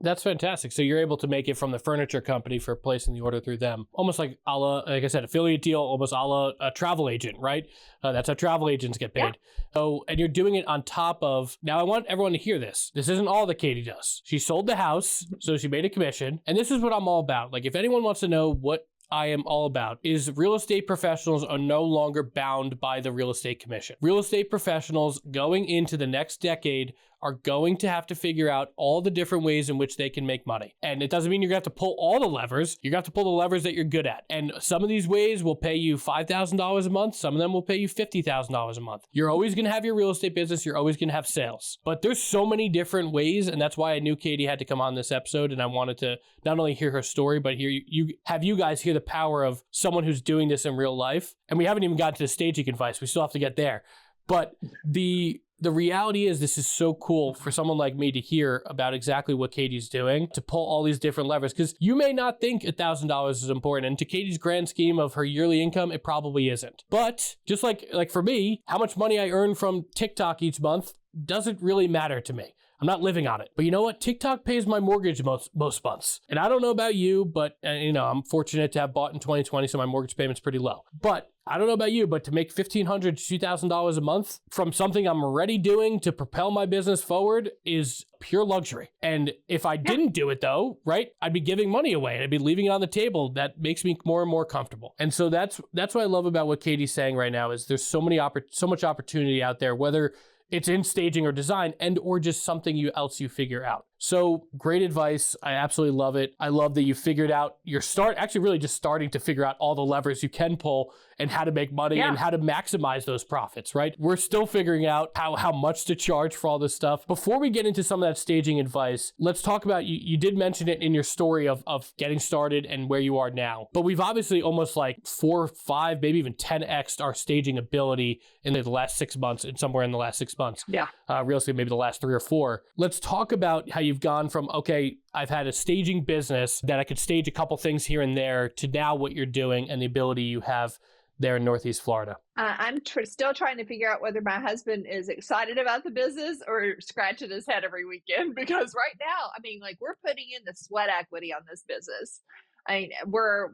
Speaker 1: That's fantastic. So you're able to make it from the furniture company for placing the order through them. Almost like like I said, affiliate deal, almost a la a travel agent, right? That's how travel agents get paid. Yeah. So, and you're doing it on top of, now I want everyone to hear this. This isn't all that Katie does. She sold the house, so she made a commission. And this is what I'm all about. Like if anyone wants to know what I am all about, is real estate professionals are no longer bound by the real estate commission. Real estate professionals going into the next decade are going to have to figure out all the different ways in which they can make money. And it doesn't mean you're going to have to pull all the levers. You're going to have to pull the levers that you're good at. And some of these ways will pay you $5,000 a month. Some of them will pay you $50,000 a month. You're always going to have your real estate business. You're always going to have sales. But there's so many different ways. And that's why I knew Katie had to come on this episode. And I wanted to not only hear her story, but you guys hear the power of someone who's doing this in real life. And we haven't even gotten to the staging advice. We still have to get there. But the reality is this is so cool for someone like me to hear about exactly what Katie's doing, to pull all these different levers, because you may not think $1,000 is important. And to Katie's grand scheme of her yearly income, it probably isn't. But just like for me, how much money I earn from TikTok each month doesn't really matter to me. I'm not living on it. But you know what? TikTok pays my mortgage most months. And I don't know about you, but I'm fortunate to have bought in 2020, so my mortgage payment's pretty low. But I don't know about you, but to make $1,500 to $2,000 a month from something I'm already doing to propel my business forward is pure luxury. And if I didn't do it though, right, I'd be giving money away and I'd be leaving it on the table. That makes me more and more comfortable. And so that's what I love about what Katie's saying right now is there's so much opportunity out there, whether it's in staging or design and or just something else you figure out. So great advice. I absolutely love it. I love that you figured out really just starting to figure out all the levers you can pull and how to make money and how to maximize those profits, right? We're still figuring out how much to charge for all this stuff. Before we get into some of that staging advice, let's talk about, you did mention it in your story of getting started and where you are now, but we've obviously almost like 4, 5, maybe even 10x'd our staging ability in the last 6 months and somewhere in the last 6 months.
Speaker 2: Yeah.
Speaker 1: Realistically, maybe the last 3 or 4. Let's talk about how you've gone from, okay, I've had a staging business that I could stage a couple things here and there to now what you're doing and the ability you have there in Northeast Florida.
Speaker 2: I'm still trying to figure out whether my husband is excited about the business or scratching his head every weekend, because right now, I mean, like, we're putting in the sweat equity on this business. I mean,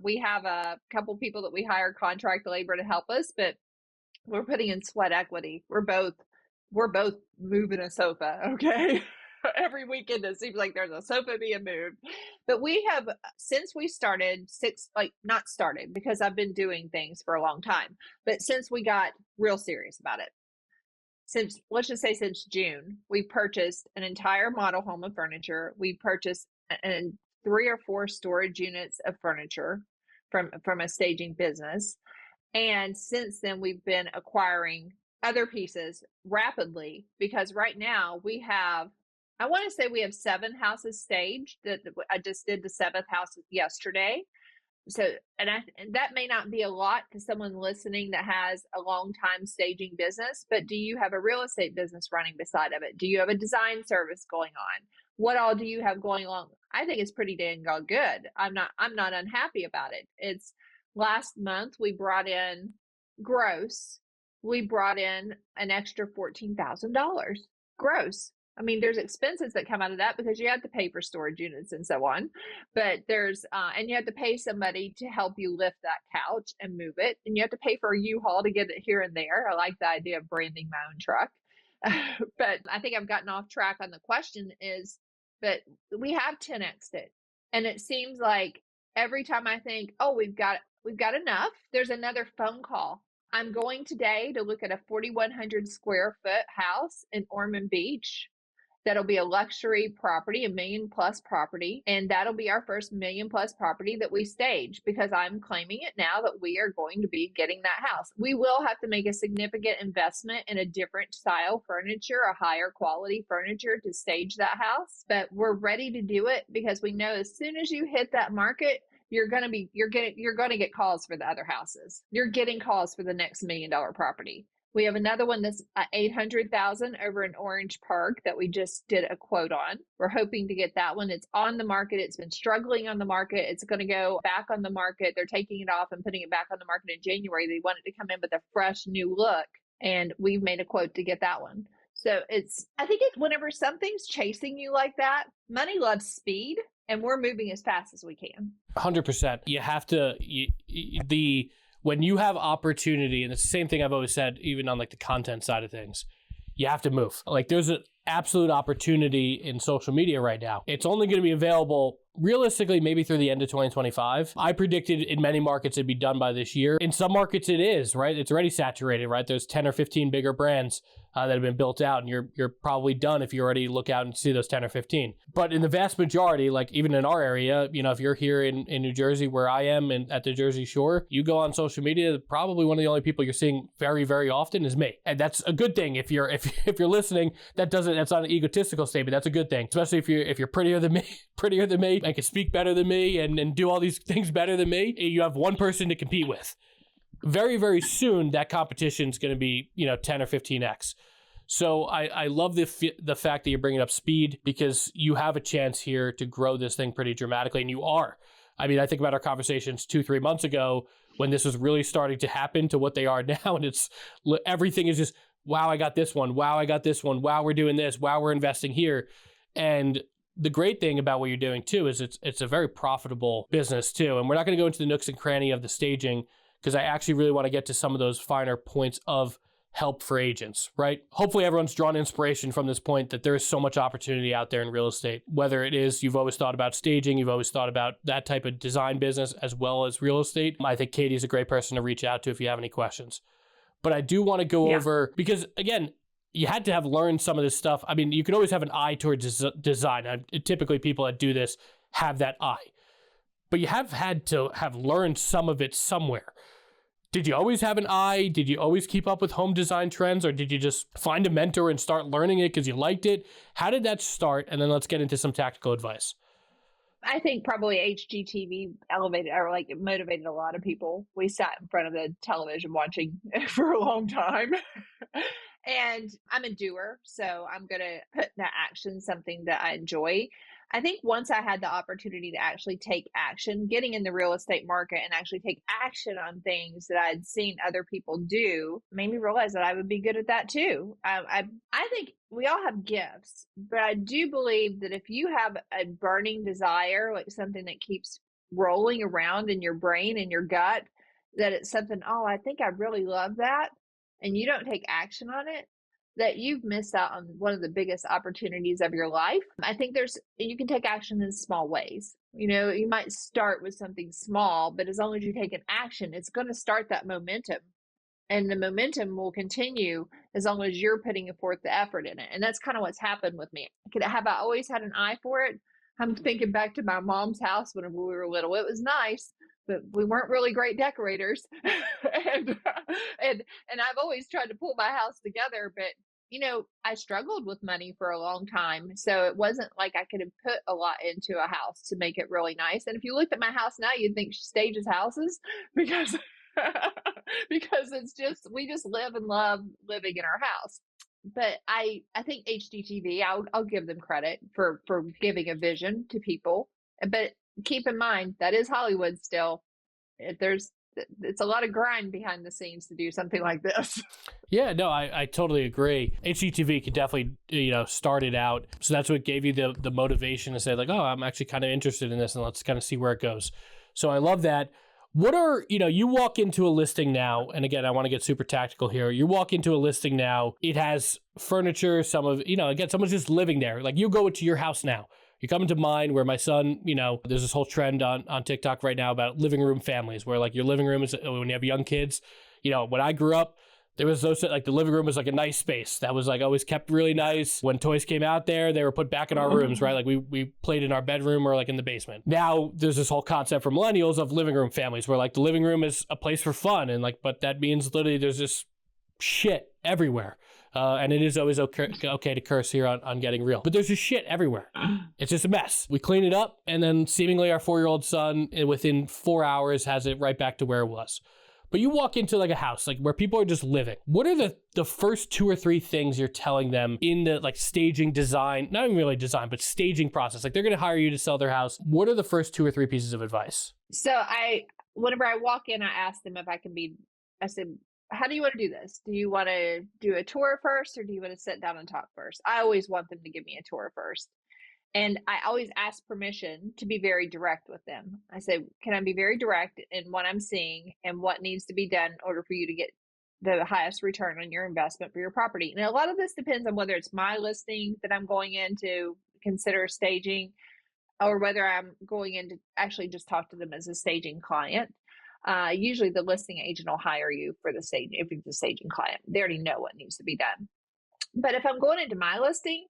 Speaker 2: we have a couple people that we hire contract labor to help us, but we're putting in sweat equity. We're both moving a sofa, okay? Every weekend it seems like there's a sofa being moved. But we have, since we started not started because I've been doing things for a long time, but since we got real serious about it, let's just say since June, we purchased an entire model home of furniture. We purchased 3 or 4 storage units of furniture from a staging business. And since then, we've been acquiring other pieces rapidly, because right now I want to say we have 7 houses staged. That I just did the 7th house yesterday. So, and that may not be a lot to someone listening that has a long time staging business, but do you have a real estate business running beside of it? Do you have a design service going on? What all do you have going on? I think it's pretty dang good. I'm not unhappy about it. It's last month we brought in an extra $14,000 gross. I mean, there's expenses that come out of that because you have to pay for storage units and so on, but there's, and you have to pay somebody to help you lift that couch and move it. And you have to pay for a U-Haul to get it here and there. I like the idea of branding my own truck. But I think I've gotten off track on the question but we have 10x'd it. And it seems like every time I think, oh, we've got enough, there's another phone call. I'm going today to look at a 4,100 square foot house in Ormond Beach. That'll be a luxury property, $1 million+ property. And that'll be our first $1 million+ property that we stage, because I'm claiming it now that we are going to be getting that house. We will have to make a significant investment in a different style furniture, a higher quality furniture to stage that house. But we're ready to do it because we know as soon as you hit that market, you're going to get calls for the other houses. You're getting calls for the next $1 million property. We have another one that's $800,000 over in Orange Park that we just did a quote on. We're hoping to get that one. It's on the market. It's been struggling on the market. It's going to go back on the market. They're taking it off and putting it back on the market in January. They want it to come in with a fresh new look. And we've made a quote to get that one. So I think whenever something's chasing you like that, money loves speed, and we're moving as fast as we can.
Speaker 1: 100%. You have to, when you have opportunity, and it's the same thing I've always said, even on like the content side of things, you have to move. Like, there's an absolute opportunity in social media right now. It's only going to be available realistically maybe through the end of 2025. I predicted in many markets it'd be done by this year. In some markets it is, right? It's already saturated, right? There's 10 or 15 bigger brands that have been built out, and you're probably done if you already look out and see those 10 or 15. But in the vast majority, like even in our area, if you're here in New Jersey where I am and at the Jersey Shore, you go on social media, probably one of the only people you're seeing very, very often is me. And that's a good thing. If you're listening, that's not an egotistical statement. That's a good thing, especially if you're prettier than me and can speak better than me and do all these things better than me. You have one person to compete with. Very, very soon, that competition is going to be, 10 or 15x. So I love the fact that you're bringing up speed, because you have a chance here to grow this thing pretty dramatically, and you are. I mean, I think about our conversations 2-3 months ago when this was really starting to happen to what they are now, and everything is just, wow, I got this one. Wow, I got this one. Wow, we're doing this. Wow, we're investing here. And the great thing about what you're doing too is it's a very profitable business too. And we're not going to go into the nooks and cranny of the staging, because I actually really want to get to some of those finer points of help for agents, right? Hopefully everyone's drawn inspiration from this point that there is so much opportunity out there in real estate, whether it is you've always thought about staging, you've always thought about that type of design business as well as real estate. I think Katie's a great person to reach out to if you have any questions. But I do want to go over, because again, you had to have learned some of this stuff. I mean, you can always have an eye towards design. Typically people that do this have that eye, but you have had to have learned some of it somewhere. Did you always have an eye? Did you always keep up with home design trends, or did you just find a mentor and start learning it because you liked it? How did that start? And then let's get into some tactical advice.
Speaker 2: I think probably HGTV elevated or like it motivated a lot of people. We sat in front of the television watching for a long time. And I'm a doer, so I'm going to put into action something that I enjoy. I think once I had the opportunity to actually take action, getting in the real estate market and actually take action on things that I'd seen other people do, made me realize that I would be good at that too. I think we all have gifts, but I do believe that if you have a burning desire, like something that keeps rolling around in your brain and your gut, that it's something, oh, I think I really love that, and you don't take action on it, that you've missed out on one of the biggest opportunities of your life. I think you can take action in small ways. You know, you might start with something small, but as long as you take an action, it's going to start that momentum. And the momentum will continue as long as you're putting forth the effort in it. And that's kind of what's happened with me. Have I always had an eye for it? I'm thinking back to my mom's house whenever we were little. It was nice, but we weren't really great decorators. and I've always tried to pull my house together, but you know, I struggled with money for a long time. So it wasn't like I could have put a lot into a house to make it really nice. And if you looked at my house now, you'd think she stages houses because because we just live and love living in our house. But I think HGTV, I'll give them credit for giving a vision to people. But keep in mind, that is Hollywood still. It's a lot of grind behind the scenes to do something like this.
Speaker 1: Yeah, no, I totally agree. HGTV could definitely, start it out. So that's what gave you the motivation to say like, oh, I'm actually kind of interested in this and let's kind of see where it goes. So I love that. What are, you walk into a listing now, and again, I want to get super tactical here. You walk into a listing now, it has furniture, again, someone's just living there. Like you go into your house now. You come into mine where my son, there's this whole trend on TikTok right now about living room families where like your living room is when you have young kids. When I grew up, there was those, like the living room was like a nice space that was like always kept really nice. When toys came out there, they were put back in our rooms, right? Like we played in our bedroom or like in the basement. Now there's this whole concept for millennials of living room families where like the living room is a place for fun. And like, but that means literally there's this shit everywhere. And it is always okay to curse here on Getting Real. But there's just shit everywhere. It's just a mess. We clean it up, and then seemingly our 4-year-old son, within 4 hours, has it right back to where it was. But you walk into like a house, like where people are just living. What are the first 2 or 3 things you're telling them in the like staging design, not even really design, but staging process? Like they're going to hire you to sell their house. What are the first 2 or 3 pieces of advice?
Speaker 2: So whenever I walk in, I ask them if I said, how do you want to do this? Do you want to do a tour first, or do you want to sit down and talk first? I always want them to give me a tour first. And I always ask permission to be very direct with them. I say, can I be very direct in what I'm seeing and what needs to be done in order for you to get the highest return on your investment for your property? And a lot of this depends on whether it's my listing that I'm going in to consider staging, or whether I'm going in to actually just talk to them as a staging client. Usually the listing agent will hire you for the stage. If it's a staging client, they already know what needs to be done. But if I'm going into my listing,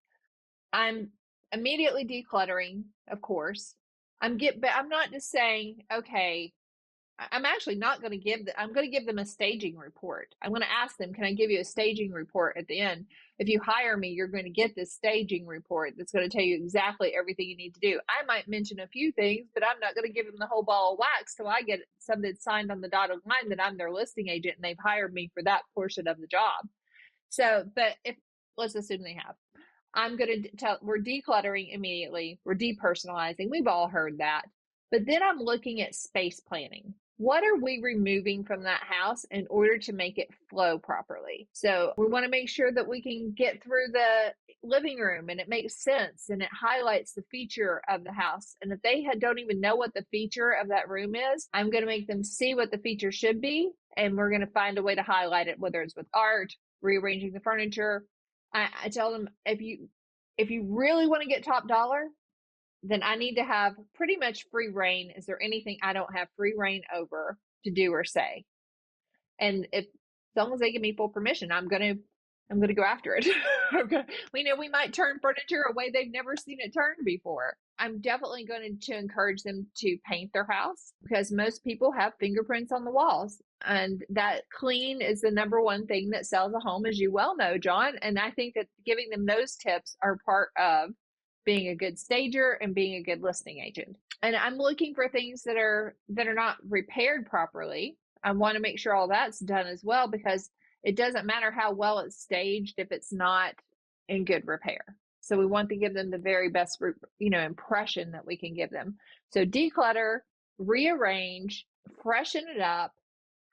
Speaker 2: I'm immediately decluttering, of course. But I'm not just saying, okay, I'm actually not going to I'm going to give them a staging report. I'm going to ask them, can I give you a staging report at the end? If you hire me, you're going to get this staging report that's going to tell you exactly everything you need to do. I might mention a few things, but I'm not going to give them the whole ball of wax till I get something signed on the dotted line that I'm their listing agent and they've hired me for that portion of the job. So, but let's assume they have. I'm going to tell, we're decluttering immediately. We're depersonalizing. We've all heard that. But then I'm looking at space planning. what are we removing from that house in order to make it flow properly? So we want to make sure that we can get through the living room and it makes sense and it highlights the feature of the house. And if they don't even know what the feature of that room is, I'm going to make them see what the feature should be. And we're going to find a way to highlight it, whether it's with art, rearranging the furniture. I tell them, if you really want to get top dollar, then I need to have pretty much free reign. Is there anything I don't have free reign over to do or say? And as long as they give me full permission, I'm gonna go after it. We know we might turn furniture a way they've never seen it turned before. I'm definitely going to encourage them to paint their house because most people have fingerprints on the walls. And that clean is the number one thing that sells a home, as you well know, John. And I think that giving them those tips are part of being a good stager and being a good listing agent. And I'm looking for things that are not repaired properly. I want to make sure all that's done as well, because it doesn't matter how well it's staged if it's not in good repair. So we want to give them the very best, impression that we can give them. So declutter, rearrange, freshen it up,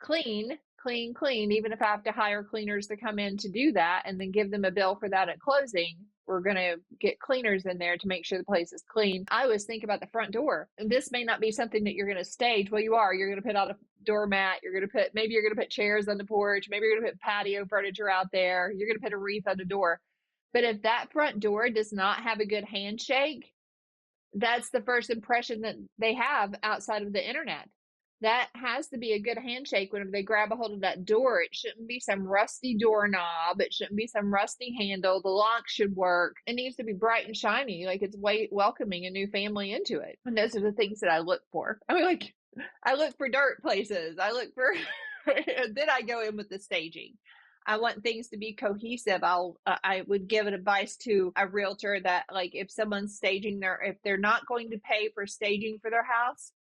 Speaker 2: clean, even if I have to hire cleaners to come in to do that and then give them a bill for that at closing. We're going to get cleaners in there to make sure the place is clean. I always think about the front door. And this may not be something that you're going to stage. Well, you are. You're going to put out a doormat. Maybe you're going to put chairs on the porch. Maybe you're going to put patio furniture out there. You're going to put a wreath on the door. But if that front door does not have a good handshake, that's the first impression that they have outside of the internet. That has to be a good handshake whenever they grab a hold of that door. It shouldn't be some rusty doorknob. It shouldn't be some rusty handle. The lock should work. It needs to be bright and shiny, like it's welcoming a new family into it. And those are the things that I look for. I mean, like, I look for dirt places. I look for, then I go in with the staging. I want things to be cohesive. I would give advice to a realtor that, like, if someone's if they're not going to pay for staging for their house,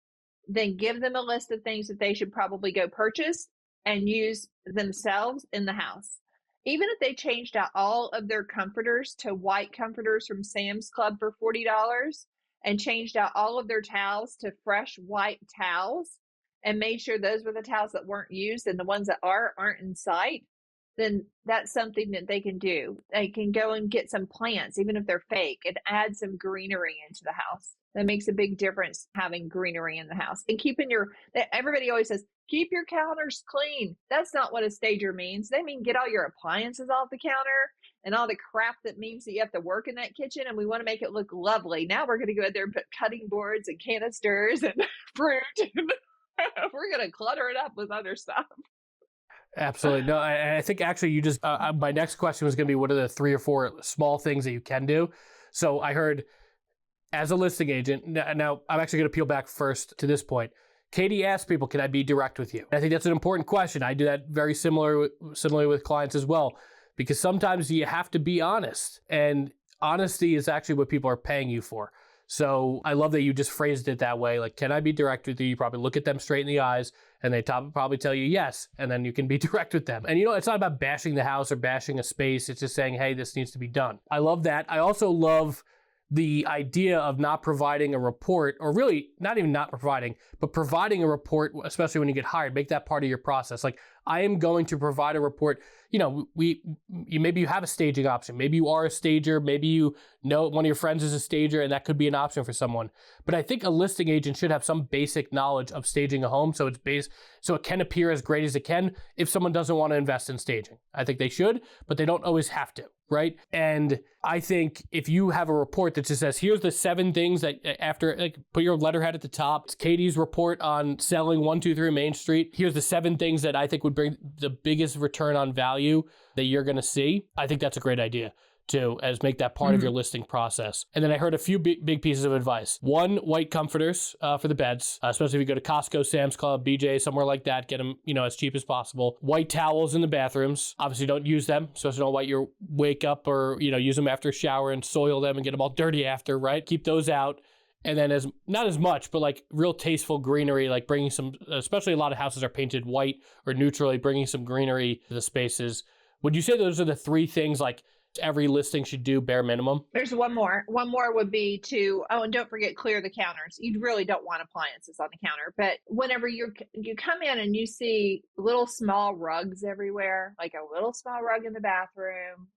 Speaker 2: then give them a list of things that they should probably go purchase and use themselves in the house. Even if they changed out all of their comforters to white comforters from Sam's Club for $40 and changed out all of their towels to fresh white towels and made sure those were the towels that weren't used and the ones that aren't in sight, then that's something that they can do. They can go and get some plants, even if they're fake, and add some greenery into the house. That makes a big difference, having greenery in the house. And everybody always says, keep your counters clean. That's not what a stager means. They mean get all your appliances off the counter and all the crap that means that you have to work in that kitchen, and we want to make it look lovely. Now we're going to go in there and put cutting boards and canisters and fruit, and we're going to clutter it up with other stuff.
Speaker 1: Absolutely. No, I think actually you just, my next question was going to be, what are the 3 or 4 small things that you can do? So I heard, as a listing agent, now I'm actually going to peel back first to this point. Katie asked people, can I be direct with you? I think that's an important question. I do that very similarly with clients as well, because sometimes you have to be honest, and honesty is actually what people are paying you for. So I love that you just phrased it that way. Like, can I be direct with you? You probably look at them straight in the eyes and they probably tell you yes. And then you can be direct with them. And it's not about bashing the house or bashing a space. It's just saying, hey, this needs to be done. I love that. I also love the idea of not providing a report, or really not even not providing, but providing a report, especially when you get hired. Make that part of your process. Like, I am going to provide a report. Maybe you have a staging option. Maybe you are a stager. Maybe you know one of your friends is a stager, and that could be an option for someone. But I think a listing agent should have some basic knowledge of staging a home, so it can appear as great as it can if someone doesn't want to invest in staging. I think they should, but they don't always have to, right? And I think if you have a report that just says, here's the 7 things that after, like, put your letterhead at the top. It's Katie's report on selling 123 Main Street. Here's the 7 things that I think would bring the biggest return on value that you're going to see. I think that's a great idea too, as make that part of your listing process. And then I heard a few big pieces of advice. 1, white comforters for the beds, especially if you go to Costco, Sam's Club, BJ, somewhere like that, get them, as cheap as possible. White towels in the bathrooms. Obviously don't use them, especially don't wet your wake up, or, use them after a shower and soil them and get them all dirty after, right? Keep those out. And then not as much, but like real tasteful greenery, like bringing some, especially a lot of houses are painted white or neutrally, bringing some greenery to the spaces. Would you say those are the 3 things, like every listing should do bare minimum?
Speaker 2: There's one more. One more would be to, oh, and don't forget, clear the counters. You really don't want appliances on the counter. But whenever you come in and you see little small rugs everywhere, like a little small rug in the bathroom,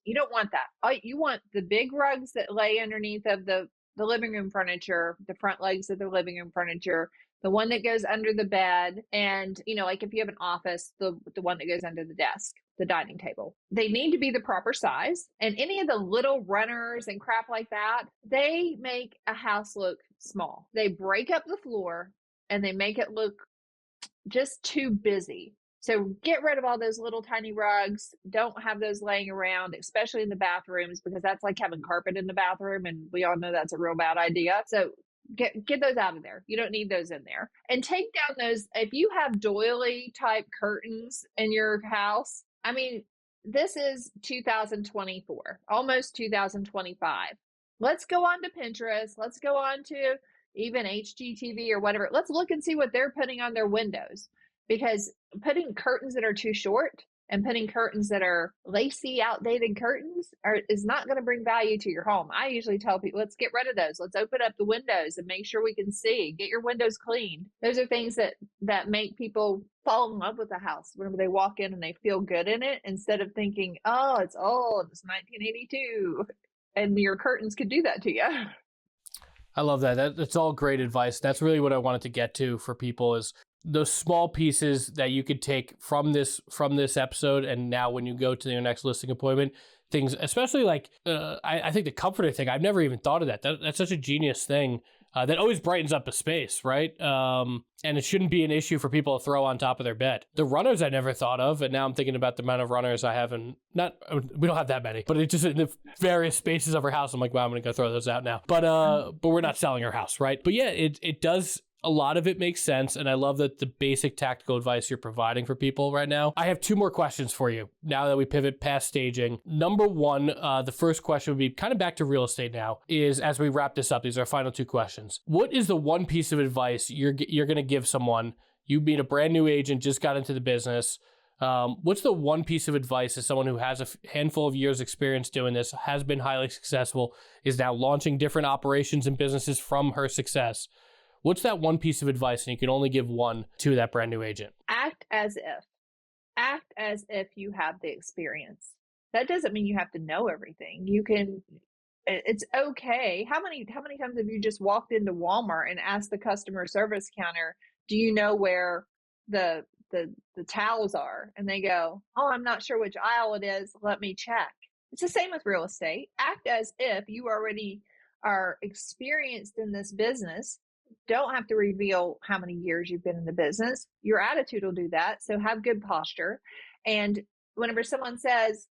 Speaker 2: you don't want that. You want the big rugs that lay underneath of the living room furniture, the front legs of the living room furniture, the one that goes under the bed, and like if you have an office, the one that goes under the desk, the dining table. They need to be the proper size. And any of the little runners and crap like that, they make a house look small. They break up the floor and they make it look just too busy. So get rid of all those little tiny rugs. Don't have those laying around, especially in the bathrooms, because that's like having carpet in the bathroom, and we all know that's a real bad idea. So get those out of there. You don't need those in there. And take down those, if you have doily type curtains in your house. I mean, this is 2024, almost 2025. Let's go on to Pinterest. Let's go on to even HGTV or whatever. Let's look and see what they're putting on their windows, because putting curtains that are too short and putting curtains that are lacy, outdated curtains is not going to bring value to your home. I usually tell people, let's get rid of those. Let's open up the windows and make sure we can see. Get your windows cleaned. Those are things that make people fall in love with the house whenever they walk in and they feel good in it, instead of thinking, oh, it's old, it's 1982. And your curtains could do that to you.
Speaker 1: I love that. That's all great advice. That's really what I wanted to get to for people, is those small pieces that you could take from this episode, and now when you go to your next listing appointment, things, especially like I think the comforter thing, I've never even thought of that. That's such a genius thing that always brightens up a space, right? And it shouldn't be an issue for people to throw on top of their bed. The runners I never thought of, and now I'm thinking about the amount of runners I have, and we don't have that many, but it's just in the various spaces of our house. I'm like, wow, I'm gonna go throw those out now. But we're not selling our house, right? But yeah, it does. A lot of it makes sense, and I love that the basic tactical advice you're providing for people right now. I have two more questions for you now that we pivot past staging. Number one, the first question would be kind of back to real estate now, is as we wrap this up, these are our final two questions. What is the one piece of advice you're going to give someone? You being a brand new agent, just got into the business. What's the one piece of advice as someone who has a handful of years experience doing this, has been highly successful, is now launching different operations and businesses from her success? What's that one piece of advice, and you can only give one to that brand new agent?
Speaker 2: Act as if you have the experience. That doesn't mean you have to know everything. It's okay. How many times have you just walked into Walmart and asked the customer service counter, do you know where the towels are? And they go, oh, I'm not sure which aisle it is. Let me check. It's the same with real estate. Act as if you already are experienced in this business. Don't have to reveal how many years you've been in the business. Your attitude will do that. So have good posture. And whenever someone says,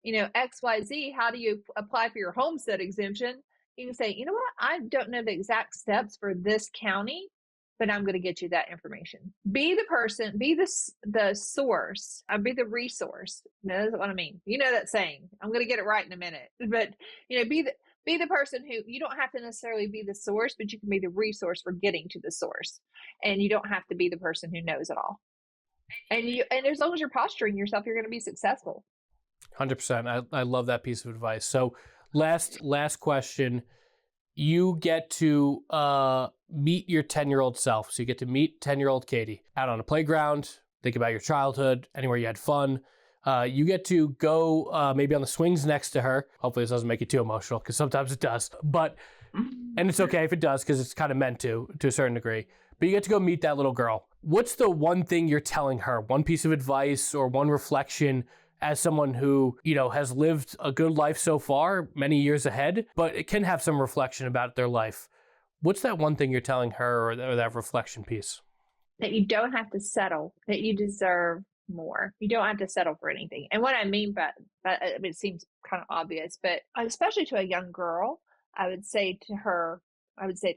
Speaker 2: XYZ, how do you apply for your homestead exemption? You can say, you know what? I don't know the exact steps for this county, but I'm going to get you that information. Be the person, be the source, be the resource. No, that's what I mean. You know that saying. I'm going to get it right in a minute. But, be the person who, you don't have to necessarily be the source, but you can be the resource for getting to the source. And you don't have to be the person who knows it all. And as long as you're posturing yourself, you're going to be successful.
Speaker 1: 100%. I love that piece of advice. So last question, you get to meet your 10-year-old self. So you get to meet 10-year-old Katie out on a playground, think about your childhood, anywhere you had fun. You get to go maybe on the swings next to her. Hopefully this doesn't make it too emotional, because sometimes it does. And it's okay if it does, because it's kind of meant to a certain degree. But you get to go meet that little girl. What's the one thing you're telling her? One piece of advice or one reflection as someone who, has lived a good life so far, many years ahead, but it can have some reflection about their life. What's that one thing you're telling her, or that reflection piece?
Speaker 2: That you don't have to settle, that you deserve more. You don't have to settle for anything. And what I mean by that, it seems kind of obvious, but especially to a young girl, I would say to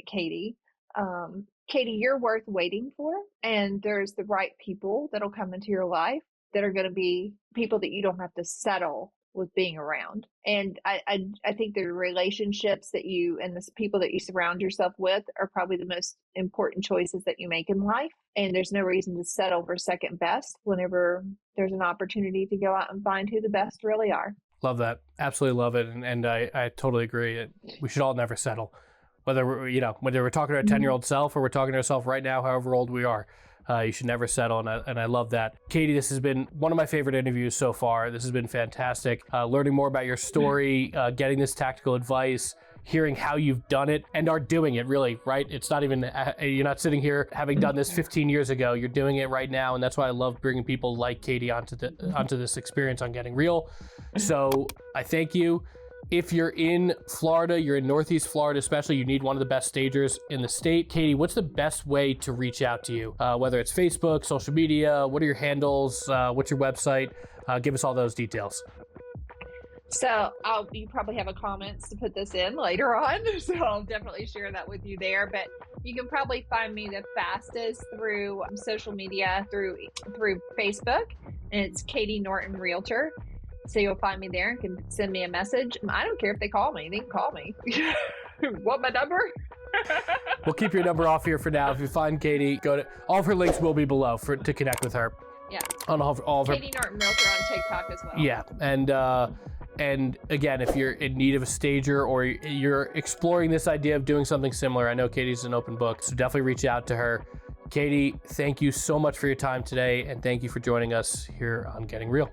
Speaker 2: Katie, Katie, you're worth waiting for, and there's the right people that'll come into your life that are going to be people that you don't have to settle with being around. And I think the relationships that you and the people that you surround yourself with are probably the most important choices that you make in life. And there's no reason to settle for second best whenever there's an opportunity to go out and find who the best really are.
Speaker 1: Love that. Absolutely love it. And I totally agree. We should all never settle. Whether we're talking to our 10-year-old self or we're talking to ourselves right now, however old we are, you should never settle. And I love that. Katie, this has been one of my favorite interviews so far. This has been fantastic. Learning more about your story, getting this tactical advice, hearing how you've done it and are doing it, really, right? It's not even, you're not sitting here having done this 15 years ago. You're doing it right now. And that's why I love bringing people like Katie onto this experience on Getting Real. So I thank you. If you're in Florida, you're in Northeast Florida especially, you need one of the best stagers in the state. Katie, what's the best way to reach out to you? Whether it's Facebook, social media, what are your handles? What's your website? Give us all those details.
Speaker 2: So you probably have a comments to put this in later on, so I'll definitely share that with you there. But you can probably find me the fastest through social media, through Facebook, and it's Katie Norton Realtor. So you'll find me there and can send me a message. I don't care if they call me; they can call me. Want my number?
Speaker 1: We'll keep your number off here for now. If you find Katie, go to all of her links will be below to connect with her.
Speaker 2: Yeah.
Speaker 1: On all of her.
Speaker 2: Katie Norton Realtor on TikTok as well.
Speaker 1: Yeah, and again, if you're in need of a stager or you're exploring this idea of doing something similar, I know Katie's an open book, so definitely reach out to her. Katie, thank you so much for your time today, and thank you for joining us here on Getting Real.